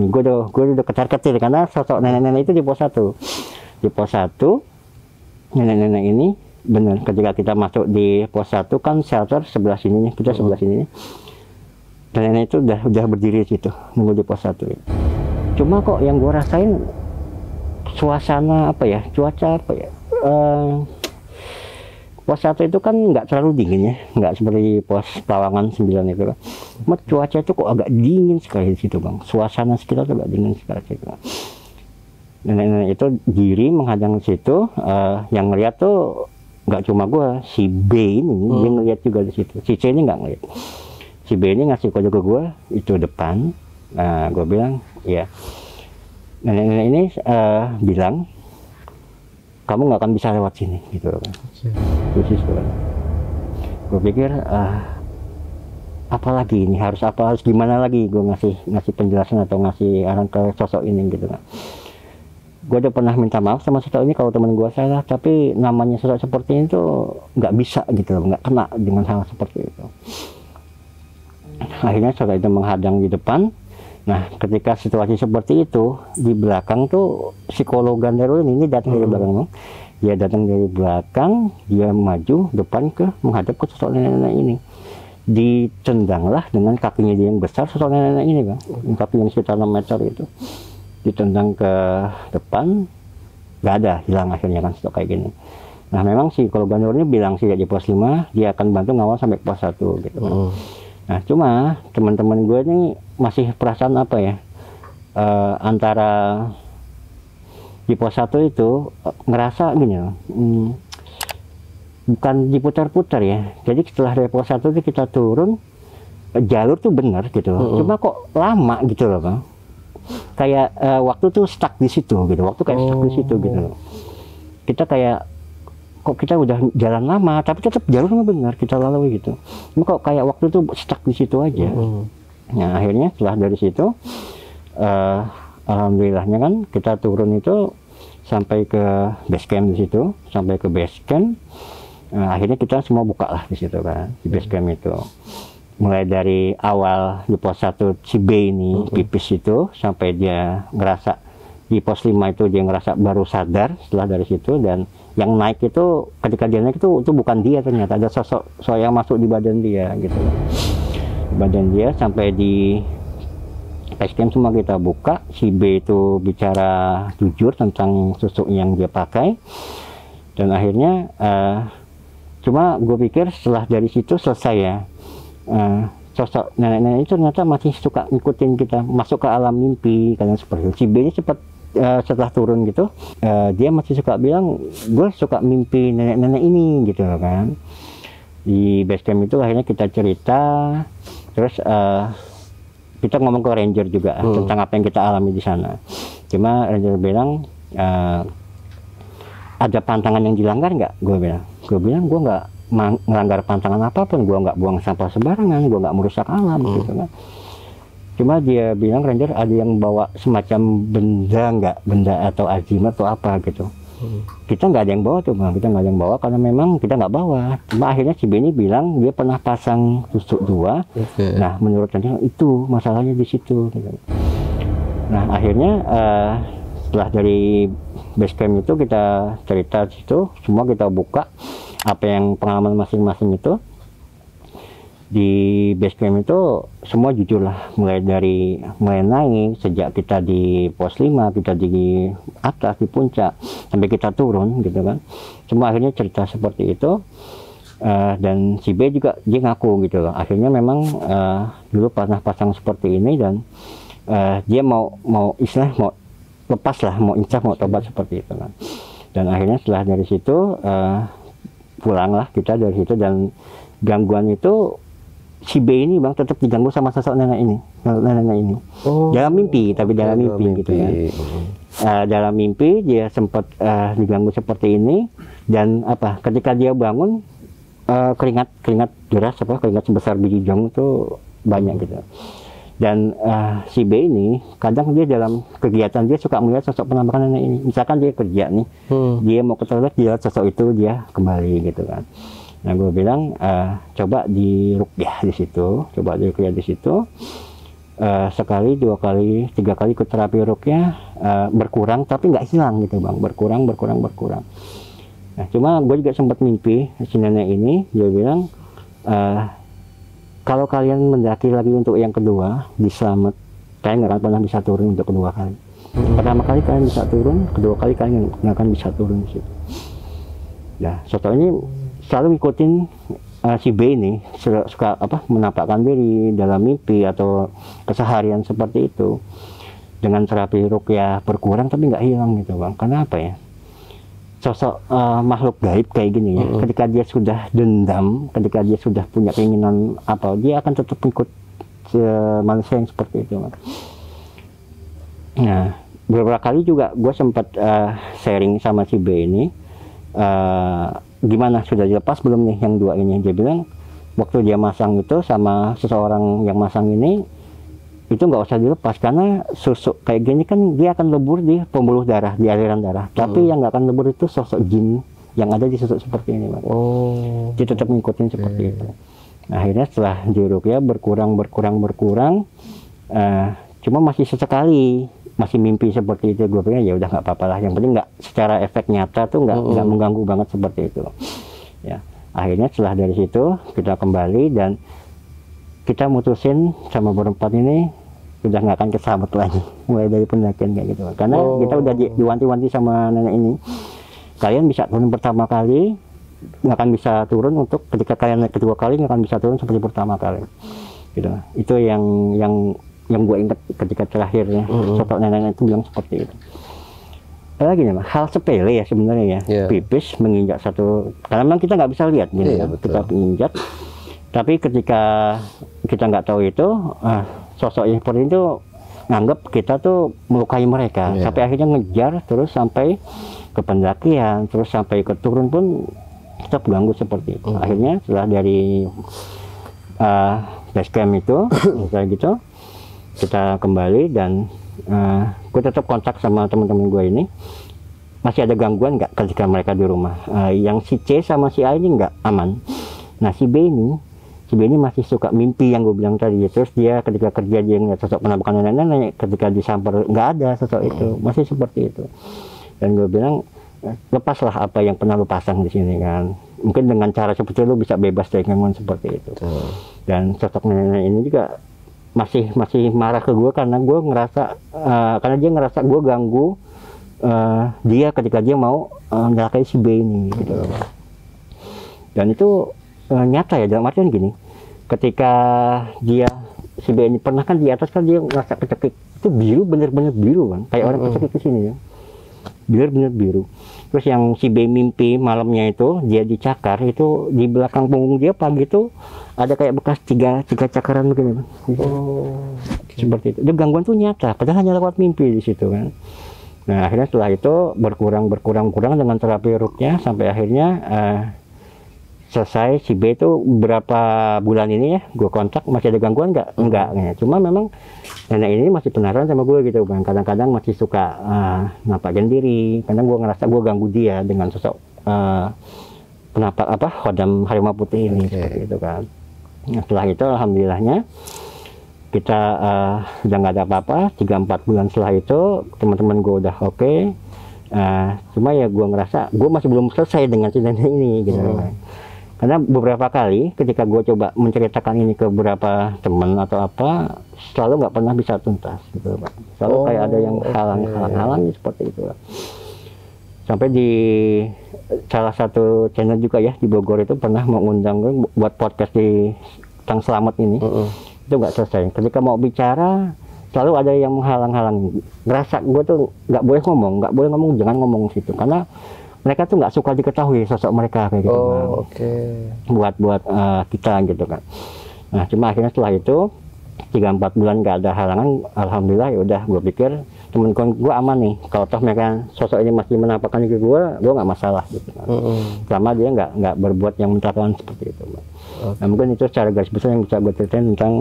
Nih gue udah ketar-ketir karena sosok nenek-nenek itu di pos 1. Di pos 1 nenek-nenek ini benar ketika kita masuk di pos 1 kan shelter sebelah sini, kita sebelah sini. Nenek itu udah berdiri di situ nunggu di pos 1 ya. Cuma kok yang gue rasain suasana apa ya, cuaca apa ya, pos 1 itu kan nggak terlalu dingin ya, nggak seperti pos Lawangan 9 itu kan. Cuma cuaca itu kok agak dingin sekali di situ bang, suasana sekitar agak dingin sekali situ. Nenek-nenek itu diri menghadang situ, yang ngeliat tuh nggak cuma gue, si B ini dia ngeliat juga di situ, si C ini nggak ngeliat. Si B ini ngasih kode ke gue, itu depan. Nah, gue bilang, ya. Nenek-nenek ini bilang, kamu nggak akan bisa lewat sini, gitu kan. Khusus kan. Gue pikir, apa lagi ini, harus gimana lagi? Gue ngasih penjelasan atau ngasih arahan ke sosok ini, gitu kan. Gue udah pernah minta maaf sama sosok ini kalau teman gue salah, tapi namanya sosok seperti ini tuh nggak bisa, gitu loh, nggak kena dengan hal seperti itu. Akhirnya saudara itu menghadang di depan. Nah, ketika situasi seperti itu, di belakang tuh psikolog Gandaro ini datang dari belakang. Dia datang dari belakang, dia maju depan menghadap ke sosok nenek-nenek ini. Ditendanglah dengan kakinya dia yang besar sosok nenek-nenek ini kan, kaki yang sekitar 6 meter itu. Ditendang ke depan, nggak ada, hilang akhirnya kan sosok kayak gini. Nah, memang psikolog Gandaro ini bilang sih di pos 5, dia akan bantu ngawal sampai pos 1 gitu kan. Nah, cuma teman-teman gue ini masih perasaan apa ya, antara di pos 1 itu ngerasa gini loh, bukan diputar-putar ya. Jadi setelah dari pos 1 itu kita turun, jalur tuh bener gitu loh. Cuma kok lama gitu loh bang. Kayak waktu tuh stuck di situ gitu, waktu kayak stuck di situ gitu loh. Kita kayak kok kita udah jalan lama tapi tetap jalurnya benar kita lalui gitu. Cuma kok kayak waktu itu stuck di situ aja. Nah, akhirnya setelah dari situ alhamdulillahnya kan kita turun itu sampai ke base camp di situ, sampai ke base camp. Akhirnya kita semua buka lah di situ kan, di base camp itu. Mulai dari awal di pos 1 si B ini pipis itu sampai dia ngerasa di pos 5 itu dia ngerasa baru sadar setelah dari situ. Dan yang naik itu ketika dia naik itu bukan dia, ternyata ada sosok yang masuk di badan dia gitu. Badan dia sampai di base camp semua kita buka. Si B itu bicara jujur tentang susuk yang dia pakai. Dan akhirnya cuma gue pikir setelah dari situ selesai ya, sosok nenek-nenek itu ternyata masih suka ngikutin kita masuk ke alam mimpi karena seperti itu. Si B ini cepat setelah turun gitu, dia masih suka bilang gue suka mimpi nenek-nenek ini gitu kan. Di base camp itu akhirnya kita cerita, terus kita ngomong ke ranger juga tentang apa yang kita alami di sana. Cuma ranger bilang ada pantangan yang dilanggar nggak? Gue bilang gue nggak melanggar pantangan apapun, gue nggak buang sampah sembarangan, gue nggak merusak alam gitu kan. Cuma dia bilang ranger ada yang bawa semacam benda atau ajimat atau apa gitu. Kita nggak ada yang bawa tuh bang, kita nggak ada yang bawa karena memang kita nggak bawa. Cuma akhirnya si Benny bilang dia pernah pasang tusuk 2. Nah menurut ranger itu masalahnya di situ gitu. Nah akhirnya setelah dari base camp itu kita cerita di situ, semua kita buka apa yang pengalaman masing-masing itu. Di base camp itu semua jujur lah, mulai naik sejak kita di pos 5, kita di atas di puncak sampai kita turun gitu kan, semua akhirnya cerita seperti itu. Dan si B juga dia ngaku gitu loh, akhirnya memang dulu pernah pasang seperti ini dan dia mau lepas lah, mau insaf, mau tobat seperti itu kan. Dan akhirnya setelah dari situ pulanglah kita dari situ, dan gangguan itu si B ini bang tetap diganggu sama sosok nenek ini. Dalam mimpi, tapi dalam mimpi gitu ya. Dalam mimpi dia sempat diganggu seperti ini, dan ketika dia bangun keringat deras, keringat sebesar biji jong itu banyak gitu. Dan si B ini kadang dia dalam kegiatan dia suka melihat sosok penampakan nenek ini. Misalkan dia kerja nih, dia mau ke toilet, dia lihat sosok itu, dia kembali gitu kan. Nah gue bilang coba diruqyah di situ, sekali, 2 kali, 3 kali ikut terapi ruqyah, berkurang tapi nggak hilang gitu bang, berkurang. Nah cuma gue juga sempat mimpi si nenek ini, dia bilang kalau kalian mendaki lagi untuk yang kedua di Slamet, kalian nggak akan pernah bisa turun untuk kedua kali. Pertama kali kalian bisa turun, kedua kali kalian nggak akan bisa turun di situ. Ya sosok ini selalu ngikutin si B ini, suka menampakkan diri dalam mimpi atau keseharian seperti itu. Dengan terapi ruqyah berkurang tapi nggak hilang gitu bang. Karena apa ya, sosok makhluk gaib kayak gini ya, ketika dia sudah dendam, ketika dia sudah punya keinginan dia akan tetap ikut manusia yang seperti itu bang. Nah beberapa kali juga gue sempat sharing sama si B ini, gimana, sudah dilepas belum nih yang 2 ini. Dia bilang waktu dia masang itu sama seseorang yang masang ini, itu nggak usah dilepas karena susuk kayak gini kan dia akan lebur di pembuluh darah, di aliran darah. Tapi yang nggak akan lebur itu sosok jin yang ada di susuk seperti ini, Pak. Dia tetap ngikutin seperti itu. Nah, akhirnya setelah diruqyah berkurang, cuma masih sesekali masih mimpi seperti itu. Gue pikir ya udah nggak apa-apa lah, yang penting nggak secara efek nyata tuh nggak mengganggu banget seperti itu ya. Akhirnya setelah dari situ kita kembali dan kita mutusin sama berempat ini udah nggak akan ke Slamet lagi mulai dari pendakian kayak gitu, karena kita udah diwanti-wanti sama nenek ini, kalian bisa turun pertama kali, nggak akan bisa turun untuk ketika kalian naik kedua kali, nggak akan bisa turun seperti pertama kali gitu. Itu yang gue ingat ketika terakhirnya sosok nenek itu bilang seperti itu. Lagi nih, hal sepele ya sebenarnya ya, pipis menginjak satu, karena memang kita nggak bisa lihat gitu kan, kita menginjak. Tapi ketika kita nggak tahu itu, sosok yang seperti itu nganggap kita tuh melukai mereka, sampai akhirnya ngejar terus sampai ke pendakian, terus sampai ke turun pun tetap ganggu seperti itu. Akhirnya setelah dari base camp itu kayak gitu, kita kembali dan gue tetap kontak sama teman-teman gue ini, masih ada gangguan nggak ketika mereka di rumah. Yang si C sama si A ini nggak aman. Nah si B ini masih suka mimpi yang gue bilang tadi. Terus dia ketika kerja dia ngeliat sosok penampakan nenek-nenek, ketika disamper nggak ada sosok itu, masih seperti itu. Dan gue bilang lepaslah apa yang pernah lu pasang di sini kan. Mungkin dengan cara seperti itu lu bisa bebas dari gangguan seperti itu. Dan sosok nenek ini juga masih marah ke gue karena gue ngerasa karena dia ngerasa gue ganggu dia ketika dia mau menyalakai si B ini gitu. Dan itu nyata ya, dalam artian gini, ketika dia si B ini pernah kan di atas kan dia ngerasa kecekik, itu biru, bener-bener biru kan, kayak orang kecekik di sini ya, bener-bener biru. Terus yang si B mimpi malamnya itu dia dicakar, itu di belakang punggung dia pagi itu ada kayak bekas tiga cakaran begini. Seperti itu. Dia gangguan tuh nyata, padahal hanya lewat mimpi di situ kan. Nah akhirnya setelah itu berkurang dengan terapi ruqyah sampai akhirnya selesai. Si B itu berapa bulan ini ya gue kontak, masih ada gangguan enggak ya. Cuma memang nenek ini masih penasaran sama gue gitu bang, kadang-kadang masih suka nampakin diri, karena gue ngerasa gue ganggu dia dengan sosok khodam harimau putih ini seperti itu kan. Nah, setelah itu alhamdulillahnya kita udah nggak ada apa-apa. 3-4 bulan setelah itu teman-teman gue udah oke. Cuma ya gue ngerasa gue masih belum selesai dengan si nenek ini gitu. Karena beberapa kali ketika gue coba menceritakan ini ke beberapa teman atau apa, selalu nggak pernah bisa tuntas gitu Pak. Selalu kayak ada yang halang seperti itu Pak. Sampai di salah satu channel juga ya di Bogor itu pernah mengundang gue buat podcast di tentang selamat ini. Itu nggak selesai. Ketika mau bicara selalu ada yang menghalang-halangi. Ngerasa gue tuh nggak boleh ngomong, jangan ngomong situ. Karena mereka tuh nggak suka diketahui sosok mereka kayak gitu. Buat kita gitu kan. Nah cuma akhirnya setelah itu 3-4 bulan nggak ada halangan, alhamdulillah ya udah gue pikir temen-temen gue aman nih. Kalau toh mereka sosok ini masih menampakkan ke gue nggak masalah gitu kan. Selama dia nggak berbuat yang mencelakaan seperti itu. Nah mungkin itu secara garis besar yang bisa gue ceritain tentang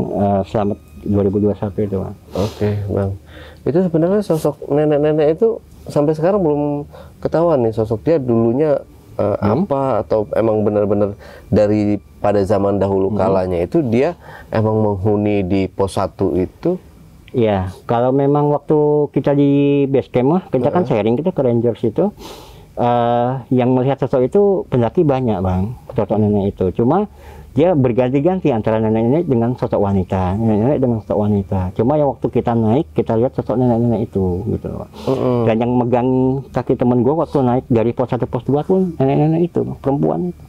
selamat 2021 itu Bang. Oke Bang, itu sebenarnya sosok nenek-nenek itu sampai sekarang belum ketahuan nih sosok dia dulunya apa, atau emang benar-benar dari pada zaman dahulu kalanya itu dia emang menghuni di pos 1 itu. Iya, kalau memang waktu kita di base camp mah kita kan sharing, kita ke Rangers itu yang melihat sosok itu pendaki banyak Bang, sosok nenek itu. Cuma dia berganti-ganti antara nenek-nenek dengan sosok wanita, nenek-nenek dengan sosok wanita. Cuma yang waktu kita naik, kita lihat sosok nenek-nenek itu, gitu loh. Dan yang megang kaki temen gue waktu naik dari pos 1 pos 2 pun nenek-nenek itu, perempuan itu.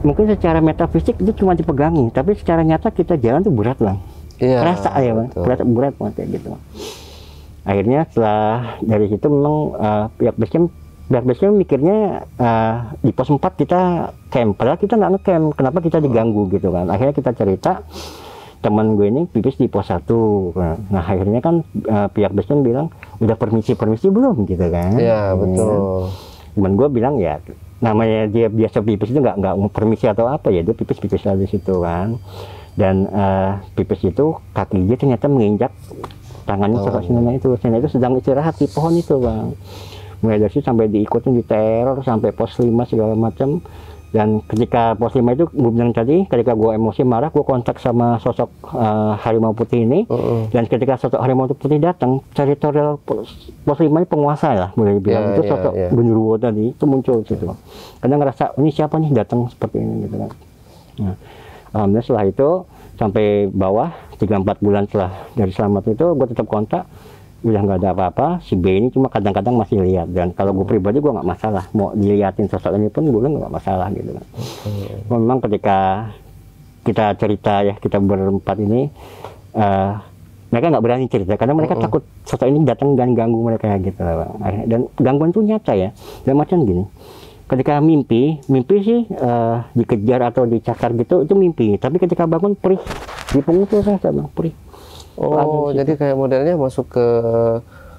Mungkin secara metafisik itu cuma dipegangi, tapi secara nyata kita jalan tuh berat Bang. Kerasa ya Bang, berat banget kayak gitu. Akhirnya setelah dari situ memang pihak base camp mikirnya di pos 4 kita camp, padahal kita nggak ngecamp. Kenapa kita diganggu gitu kan? Akhirnya kita cerita, teman gue ini pipis di pos 1. Nah akhirnya kan pihak base camp bilang udah permisi belum gitu kan? Iya betul. Temen gue bilang ya namanya dia biasa pipis itu nggak permisi atau apa ya, dia pipis aja di situ kan. Dan pipis itu kaki dia ternyata menginjak tangannya sosok nenek itu. Nenek itu sedang istirahat di pohon itu Bang. Mulai dari situ sampai diikutin, diteror sampai pos 5 segala macam. Dan ketika pos 5 itu gue bilang tadi, ketika gue emosi marah, gue kontak sama sosok harimau putih ini. Dan ketika sosok harimau putih datang, teritorial pos 5 ini penguasa lah boleh dibilang. Itu sosok genderuwo tadi itu muncul situ. Karena ngerasa ini siapa nih datang seperti ini gitu kan. Nah, alhamdulillah setelah itu sampai bawah 3-4 bulan setelah dari selamat itu gue tetap kontak. Udah nggak ada apa-apa, si B ini cuma kadang-kadang masih lihat. Dan kalau gue pribadi gue nggak masalah, mau diliatin sosok ini pun gue nggak masalah gitu kan. Memang ketika kita cerita ya, kita berempat ini mereka nggak berani cerita karena mereka takut sosok ini datang dan ganggu mereka gitu lah. Dan gangguan itu nyata ya, dan macam gini, ketika mimpi sih dikejar atau dicakar gitu itu mimpi, tapi ketika bangun perih di punggung tuh saya Bang, perih. Jadi kayak modelnya masuk ke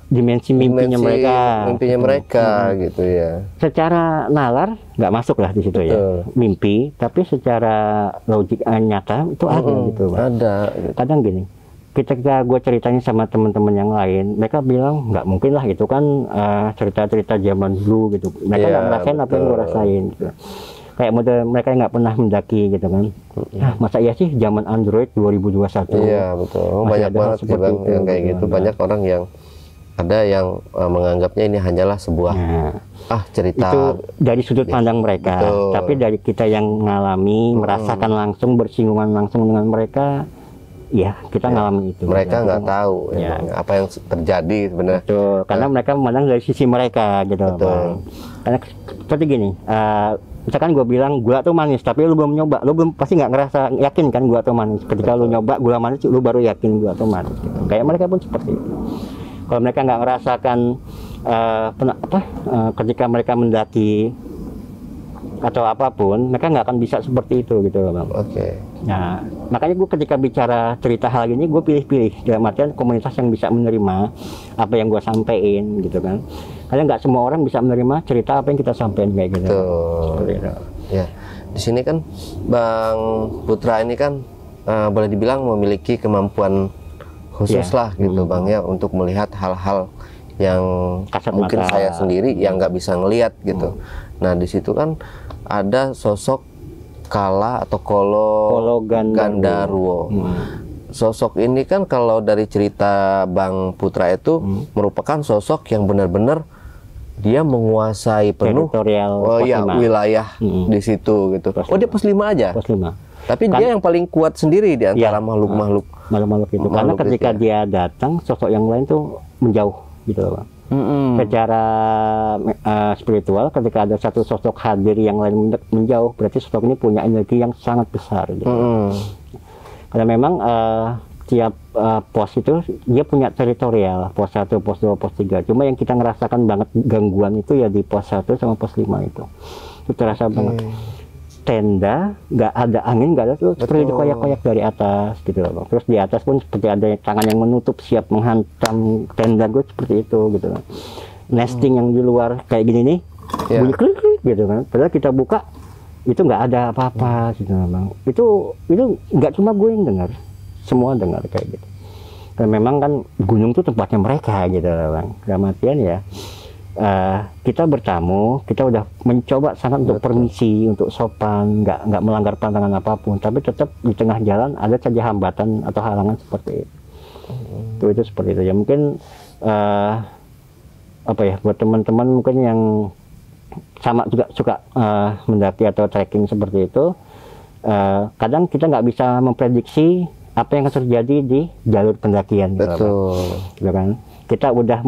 dimensi mimpinya mereka gitu ya. Secara nalar nggak masuk lah di situ ya, mimpi, tapi secara logik nyata itu ada gitu Bang. Ada gitu. Kadang gini, ketika gue ceritanya sama teman-teman yang lain, mereka bilang nggak mungkin lah itu kan cerita-cerita zaman dulu gitu. Mereka nggak ngerasain apa yang gue rasain gitu. Kayak model mereka nggak pernah mendaki gitu kan. Nah, masa iya sih zaman Android 2021? Iya betul, banyak banget sih Bang yang kayak gitu. Banyak orang yang ada yang menganggapnya ini hanyalah sebuah cerita. Itu dari sudut pandang mereka. Tapi dari kita yang mengalami, merasakan langsung, bersinggungan langsung dengan mereka, ya kita ngalamin itu. Mereka nggak tahu apa yang terjadi sebenarnya. Betul, karena mereka memandang dari sisi mereka gitu. Bang. Karena seperti gini, misalkan gue bilang gula tuh manis, tapi lu belum nyoba, lu belum pasti nggak ngerasa yakin kan gula tuh manis. Ketika lu nyoba gula manis, lu baru yakin gula tuh manis. Gitu. Kayak mereka pun seperti itu. Kalau mereka nggak ngerasakan ketika mereka mendaki atau apapun, mereka nggak akan bisa seperti itu gitu loh Bang. Nah, makanya gue ketika bicara cerita hal ini, gue pilih-pilih dalam artian komunitas yang bisa menerima apa yang gue sampein gitu kan. Karena nggak semua orang bisa menerima cerita apa yang kita sampaikan kayak gitu. Ya, di sini kan Bang Putra ini kan boleh dibilang memiliki kemampuan khusus lah gitu Bang ya, untuk melihat hal-hal yang kasat mungkin mata. Saya sendiri yang nggak bisa ngelihat gitu. Nah di situ kan ada sosok Kala atau Kolo Gandarwo. Sosok ini kan kalau dari cerita Bang Putra itu merupakan sosok yang benar-benar dia menguasai penuh wilayah di situ gitu. Dia pos 5 aja. Pos 5. Tapi dia yang paling kuat sendiri di antara makhluk-makhluk itu. Karena ketika dia datang, sosok yang lain tuh menjauh gitu loh, Bang. Secara spiritual, ketika ada satu sosok hadir yang lain menjauh, berarti sosok ini punya energi yang sangat besar gitu. Karena memang tiap pos itu dia punya teritorial, pos 1, pos 2, pos 3. Cuma yang kita ngerasakan banget gangguan itu ya di pos 1 sama pos 5 itu terasa banget. Tenda nggak ada angin, nggak ada, tuh seperti dikoyak-koyak dari atas gitu loh, Bang. Terus di atas pun seperti ada tangan yang menutup siap menghantam tenda gue, seperti itu gitu kan. Nesting yang di luar kayak gini nih, bunyi klik gitu kan. Padahal kita buka itu nggak ada apa-apa gitu, Bang. Itu nggak cuma gue yang dengar, semua dengar kayak gitu. Dan memang kan gunung itu tempatnya mereka gitu loh, Bang. Dalam artian ya, kita bertamu, kita udah mencoba sangat untuk permisi, untuk sopan, nggak melanggar pantangan apapun, tapi tetap di tengah jalan ada saja hambatan atau halangan seperti itu. Itu seperti itu ya. Mungkin apa ya, buat teman-teman mungkin yang sama juga suka mendaki atau trekking seperti itu, kadang kita nggak bisa memprediksi apa yang akan terjadi di jalur pendakian. Gitu kan. Kita udah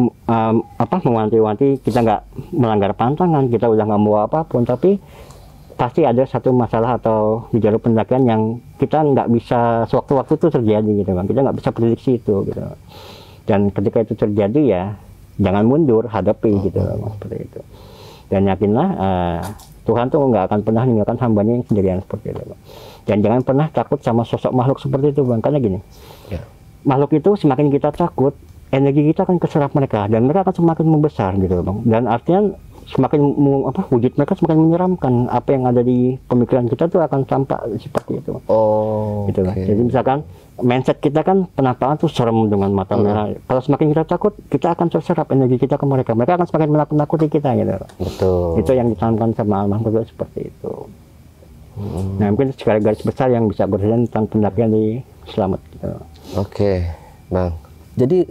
mewanti-wanti, kita nggak melanggar pantangan, kita udah nggak mau apapun, tapi pasti ada satu masalah atau di jalur pendakian yang kita nggak bisa sewaktu-waktu itu terjadi gitu kan. Kita nggak bisa prediksi itu gitu. Dan ketika itu terjadi ya jangan mundur, hadapi gitu seperti itu. Dan yakinlah Tuhan tuh nggak akan pernah meninggalkan hambanya yang sendirian seperti itu, Bang. Dan jangan pernah takut sama sosok makhluk seperti itu, Bang. Karena gini, makhluk itu semakin kita takut, energi kita akan keserap mereka, dan mereka akan semakin membesar gitu, Bang. Dan artinya semakin wujud mereka semakin menyeramkan. Apa yang ada di pemikiran kita tuh akan tampak seperti itu. Gitu lah. Jadi misalkan mindset kita kan penampakan tuh serem dengan mata merah. Kalau semakin kita takut, kita akan terserap energi kita ke mereka. Mereka akan semakin menakut-nakuti kita gitu. Itu yang ditanamkan sama alam juga seperti itu. Nah, mungkin sekali garis besar yang bisa berjalan tentang pendakian di Slamet gitu. Bang. Jadi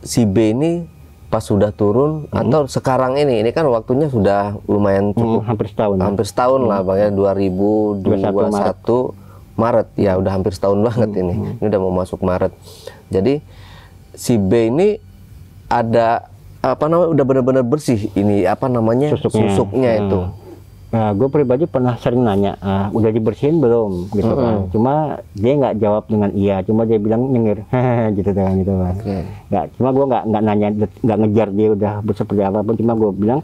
si B ini pas sudah turun atau sekarang ini kan waktunya sudah lumayan cukup, hampir setahun lah, Bang ya, 2021 Maret ya, udah hampir setahun banget ini udah mau masuk Maret. Jadi si B ini ada udah benar-benar bersih ini susuknya itu. Nah, gue pribadi pernah sering nanya, udah dibersihin belum gitu kan. Cuma dia nggak jawab dengan iya, cuma dia bilang nyengir gitu kan gitu kan. Cuma gue nggak nanya, nggak ngejar dia udah seperti apapun, cuma gue bilang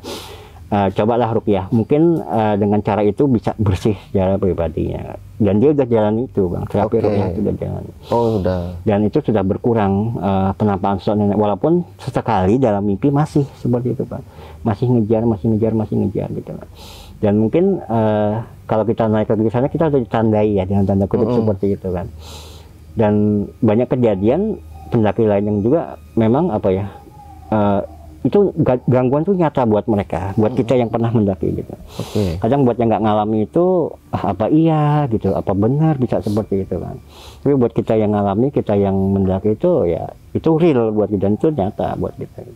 cobalah ruqyah, mungkin dengan cara itu bisa bersih secara pribadinya. Dan dia udah jalan itu, Bang, terapi ruqyah itu udah jalan. Dan itu sudah berkurang penampakan sosok nenek, walaupun sesekali dalam mimpi masih seperti itu, Bang. Masih ngejar gitu kan. Dan mungkin kalau kita naik ke sana, kita harus ditandai ya dengan tanda kutip seperti itu kan. Dan banyak kejadian pendaki lain yang juga memang itu gangguan tuh nyata buat mereka, buat kita yang pernah mendaki gitu. Kadang buat yang nggak ngalami itu apa iya gitu, apa benar bisa seperti itu kan. Tapi buat kita yang ngalami, kita yang mendaki itu ya itu real buat kita, dan itu nyata buat kita.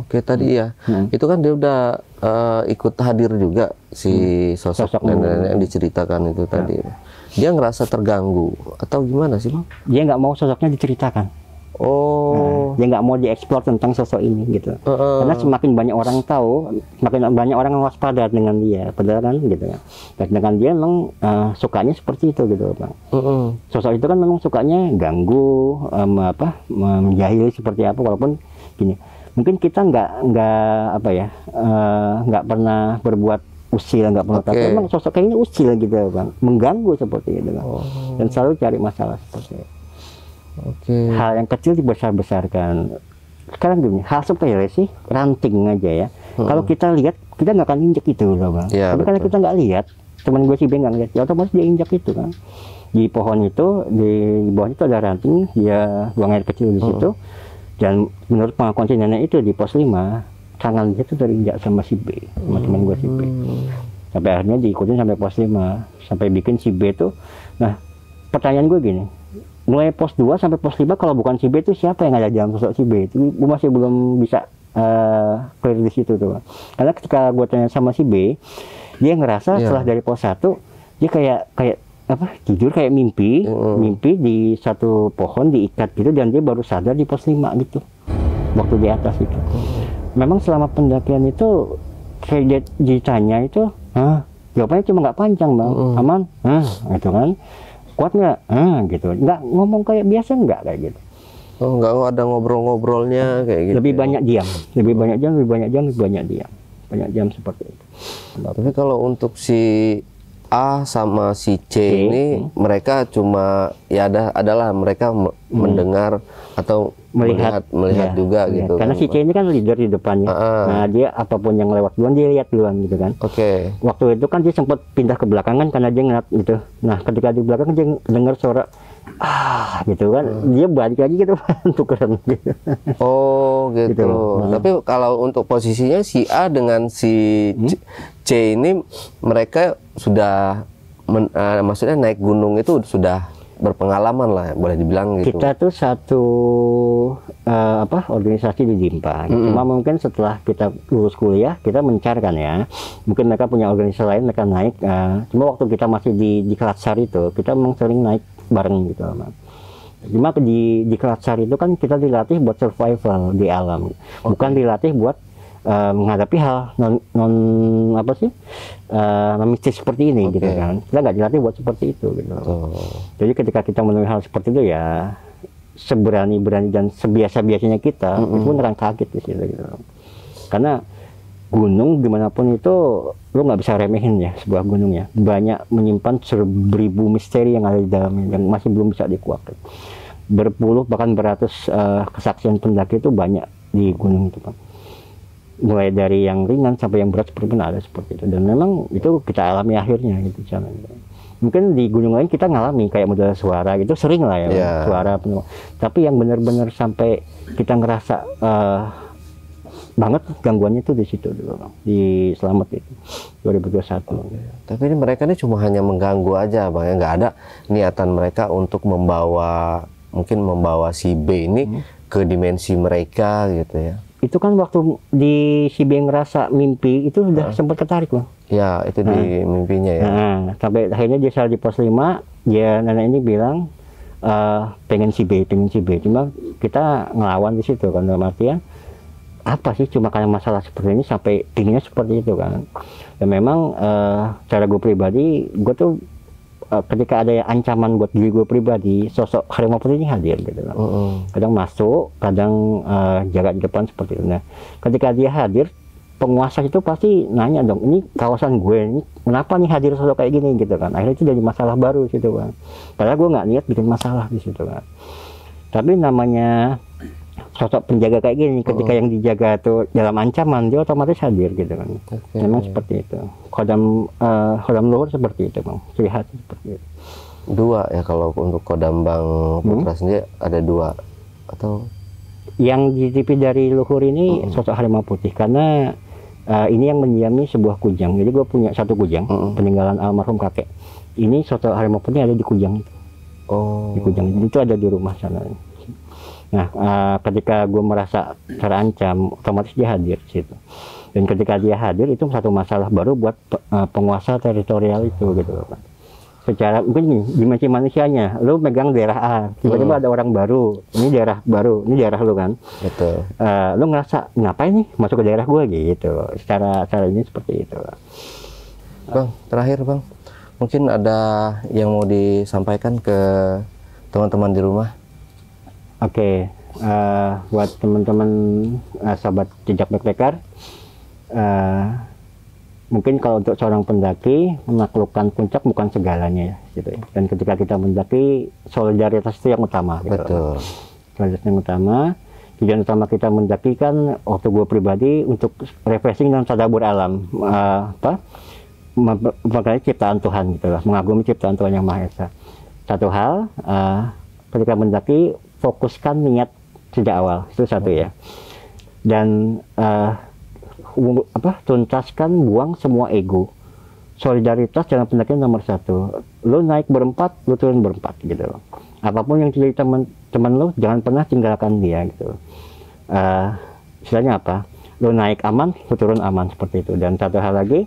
Tadi ya. Itu kan dia udah ikut hadir juga si sosok nenek yang diceritakan itu tadi. Dia ngerasa terganggu atau gimana sih, Bang? Dia nggak mau sosoknya diceritakan. Dia nggak mau dieksplor tentang sosok ini gitu. Karena semakin banyak orang tahu, semakin banyak orang yang waspada dengan dia. Padahal kan gitu kan. Dan dengan dia memang sukanya seperti itu gitu, Bang. Sosok itu kan memang sukanya ganggu, menjahili seperti apa, walaupun gini. Mungkin kita nggak pernah berbuat usil, nggak pernah, tapi memang sosok kayaknya usil gitu, Bang, mengganggu seperti itu, Bang. Dan selalu cari masalah seperti itu. Hal yang kecil dibesar-besarkan. Sekarang gini, hal sepele sih, ranting aja ya. Kalau kita lihat, kita nggak akan injek itu loh, Bang. Tapi karena kita nggak lihat, teman gue si Ben nggak lihat, ya otomatis dia injak itu kan. Di pohon itu, di bawah itu ada ranting, dia buang air kecil di situ. Dan menurut pengakuan si nenek itu di pos 5, tangan dia tuh terinjak sama si B, sama teman gue si B. Sampai akhirnya diikutin sampai pos 5, sampai bikin si B tuh. Nah, pertanyaan gue gini, mulai pos 2 sampai pos 5 kalau bukan si B itu siapa yang ada dalam sosok si B? Itu gue masih belum bisa clear di situ tuh. Karena ketika gue tanya sama si B, dia ngerasa setelah dari pos 1 dia kayak apa, tidur kayak mimpi di satu pohon diikat gitu, dan dia baru sadar di pos 5 gitu waktu di atas itu. Memang selama pendakian itu kayak dia ditanya itu, jawabannya cuma nggak panjang bang, aman, gitu kan, kuat nggak, gitu, nggak ngomong kayak biasa, nggak kayak gitu. Oh, nggak ada ngobrol-ngobrolnya kayak gitu. Lebih banyak diam, lebih banyak diam seperti itu. Tapi kalau untuk si A sama si C ini mereka cuma adalah mereka mendengar atau melihat juga gitu. Karena si C ini kan leader di depannya. Nah, dia apapun yang lewat duluan dia lihat duluan gitu kan. Waktu itu kan dia sempat pindah ke belakangan karena dia ngeliat gitu. Nah, ketika di belakang dia dengar suara gitu kan, dia balik lagi gitu tukeran gitu. Oh gitu. Tapi kalau untuk posisinya si A dengan si C ini mereka sudah maksudnya naik gunung itu sudah berpengalaman lah, boleh dibilang gitu. Kita tuh satu organisasi di DIMPA. Cuma mungkin setelah kita lulus kuliah kita mencarkan ya. Mungkin mereka punya organisasi lain, mereka naik. Cuma waktu kita masih di Kelatsar itu kita memang sering naik bareng gitu. Cuma di Kelatsar itu kan kita dilatih buat survival di alam, bukan dilatih buat menghadapi hal non mistis seperti ini gitu kan. Kita nggak dilatih buat seperti itu gitu. Jadi ketika kita menemui hal seperti itu ya seberani-berani dan sebiasa-biasanya kita itu beneran kaget di situ gitu. Karena gunung dimanapun itu lo nggak bisa remehin ya, sebuah gunung ya banyak menyimpan seribu misteri yang ada di dalamnya yang masih belum bisa dikuak. Berpuluh bahkan beratus kesaksian pendaki itu banyak di gunung itu, Pak. Mulai dari yang ringan sampai yang berat seperti ada seperti itu, dan memang itu kita alami akhirnya gitu. Mungkin di gunung lain kita ngalami kayak modal suara gitu sering lah ya, suara penuh. Tapi yang benar-benar sampai kita ngerasa banget gangguannya itu di situ dulu, di Slamet itu 2021. Tapi ini mereka ini cuma hanya mengganggu aja bang ya, nggak ada niatan mereka untuk membawa si B ini ke dimensi mereka gitu ya. Itu kan waktu di si B ngerasa mimpi itu udah sempat ketarik loh. Ya itu di mimpinya ya. Sampai akhirnya dia salah di pos 5, dia nenek ini bilang pengen si B. Cuma kita ngelawan di situ kan, dalam artian apa sih, cuma karena masalah seperti ini sampai dinginnya seperti itu kan. Dan memang cara gue pribadi, gue tuh ketika ada ancaman buat diri gue pribadi, sosok harimau putih ini hadir gitu kan. Kadang masuk, kadang jaga di depan seperti itu. Nah, ketika dia hadir, penguasa itu pasti nanya dong, ini kawasan gue, ini kenapa nih hadir sosok kayak gini gitu kan. Akhirnya itu jadi masalah baru situ kan. Padahal gue nggak niat bikin masalah di situ kan. Tapi namanya sosok penjaga kayak gini, ketika yang dijaga itu dalam ancaman, dia otomatis hadir gitu kan. Memang seperti itu. Kodam luhur seperti itu bang, ciri khas seperti itu. Dua ya kalau untuk kodam Bang Putra sendiri ada dua atau? Yang dititipi dari luhur ini sosok harimau putih, karena ini yang mendiami sebuah kujang. Jadi gue punya satu kujang peninggalan almarhum kakek. Ini sosok harimau putih ada di kujang itu. Di kujang itu ada di rumah sana. Nah, ketika gue merasa terancam, otomatis dia hadir di situ. Dan ketika dia hadir, itu satu masalah baru buat penguasa teritorial itu gitu loh, Pak. Secara mungkin dimensi manusianya, lu megang daerah A, tiba-tiba ada orang baru, ini daerah baru, ini daerah lu kan. Betul. Lu ngerasa ngapain nih masuk ke daerah gue gitu. Secara ini seperti itu. Bang, terakhir bang, mungkin ada yang mau disampaikan ke teman-teman di rumah? Oke, buat teman-teman sahabat jejak backpacker, mungkin kalau untuk seorang pendaki menaklukkan puncak bukan segalanya ya, gitu ya. Dan ketika kita mendaki, solidaritas itu yang utama. Gitu. Betul. Solidaritas yang utama. Tujuan utama kita mendaki kan, waktu gue pribadi untuk refreshing dan tadabbur alam, mengagumi ciptaan Tuhan gitu lah, mengagumi ciptaan Tuhan yang Maha Esa. Satu hal, ketika mendaki fokuskan niat sejak awal, itu satu ya. Dan tuntaskan, buang semua ego. solidaritas dalam pendakian nomor satu. Lu naik berempat, lu turun berempat gitu loh. Apapun yang jadi teman lu, jangan pernah tinggalkan dia gitu. Istilahnya apa? Lu naik aman, lu turun aman, seperti itu. Dan satu hal lagi,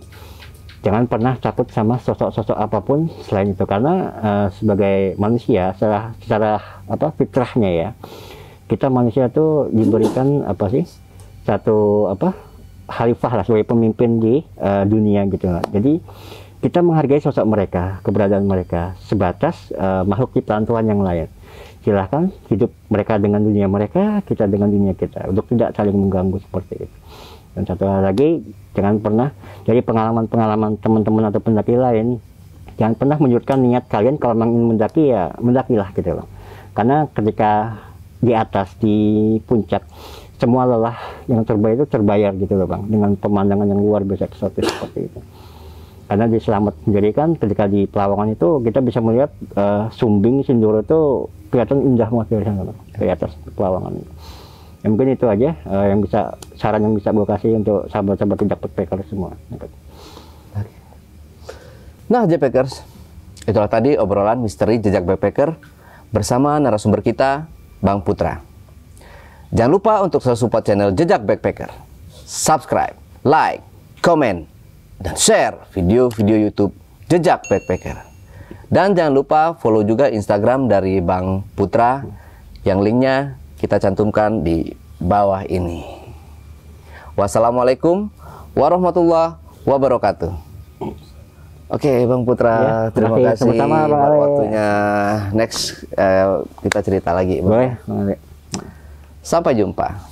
jangan pernah takut sama sosok-sosok apapun selain itu, karena sebagai manusia secara fitrahnya ya, kita manusia tuh diberikan satu khalifah lah, sebagai pemimpin di dunia gitu. Jadi kita menghargai sosok mereka, keberadaan mereka sebatas makhluk ciptaan Tuhan yang lain. Silahkan hidup mereka dengan dunia mereka, kita dengan dunia kita, untuk tidak saling mengganggu seperti itu. Dan satu hal lagi, jangan pernah dari pengalaman-pengalaman teman-teman atau pendaki lain, jangan pernah menyurutkan niat kalian kalau memang ingin mendaki, ya mendakilah gitu loh. Karena ketika di atas, di puncak, semua lelah yang terbayar itu terbayar gitu loh Bang, dengan pemandangan yang luar biasa eksotis seperti itu. Karena di Selamat sendiri kan, ketika di Pelawangan itu kita bisa melihat Sumbing, Sindoro itu kelihatan indah banget dari sana Bang, dari atas Pelawangan. Ya, mungkin itu aja saran yang bisa gue kasih untuk sahabat-sahabat jejak backpacker semua. Nah, Backpackers, itulah tadi obrolan misteri jejak backpacker bersama narasumber kita, Bang Putra. Jangan lupa untuk selalu support channel Jejak Backpacker, subscribe, like, komen, dan share video-video YouTube Jejak Backpacker. Dan jangan lupa follow juga Instagram dari Bang Putra, yang linknya kita cantumkan di bawah ini. Wassalamualaikum warahmatullahi wabarakatuh. Oke, Bang Putra, ya, terima kasih buat waktunya. Next kita cerita lagi. Boleh. Sampai jumpa.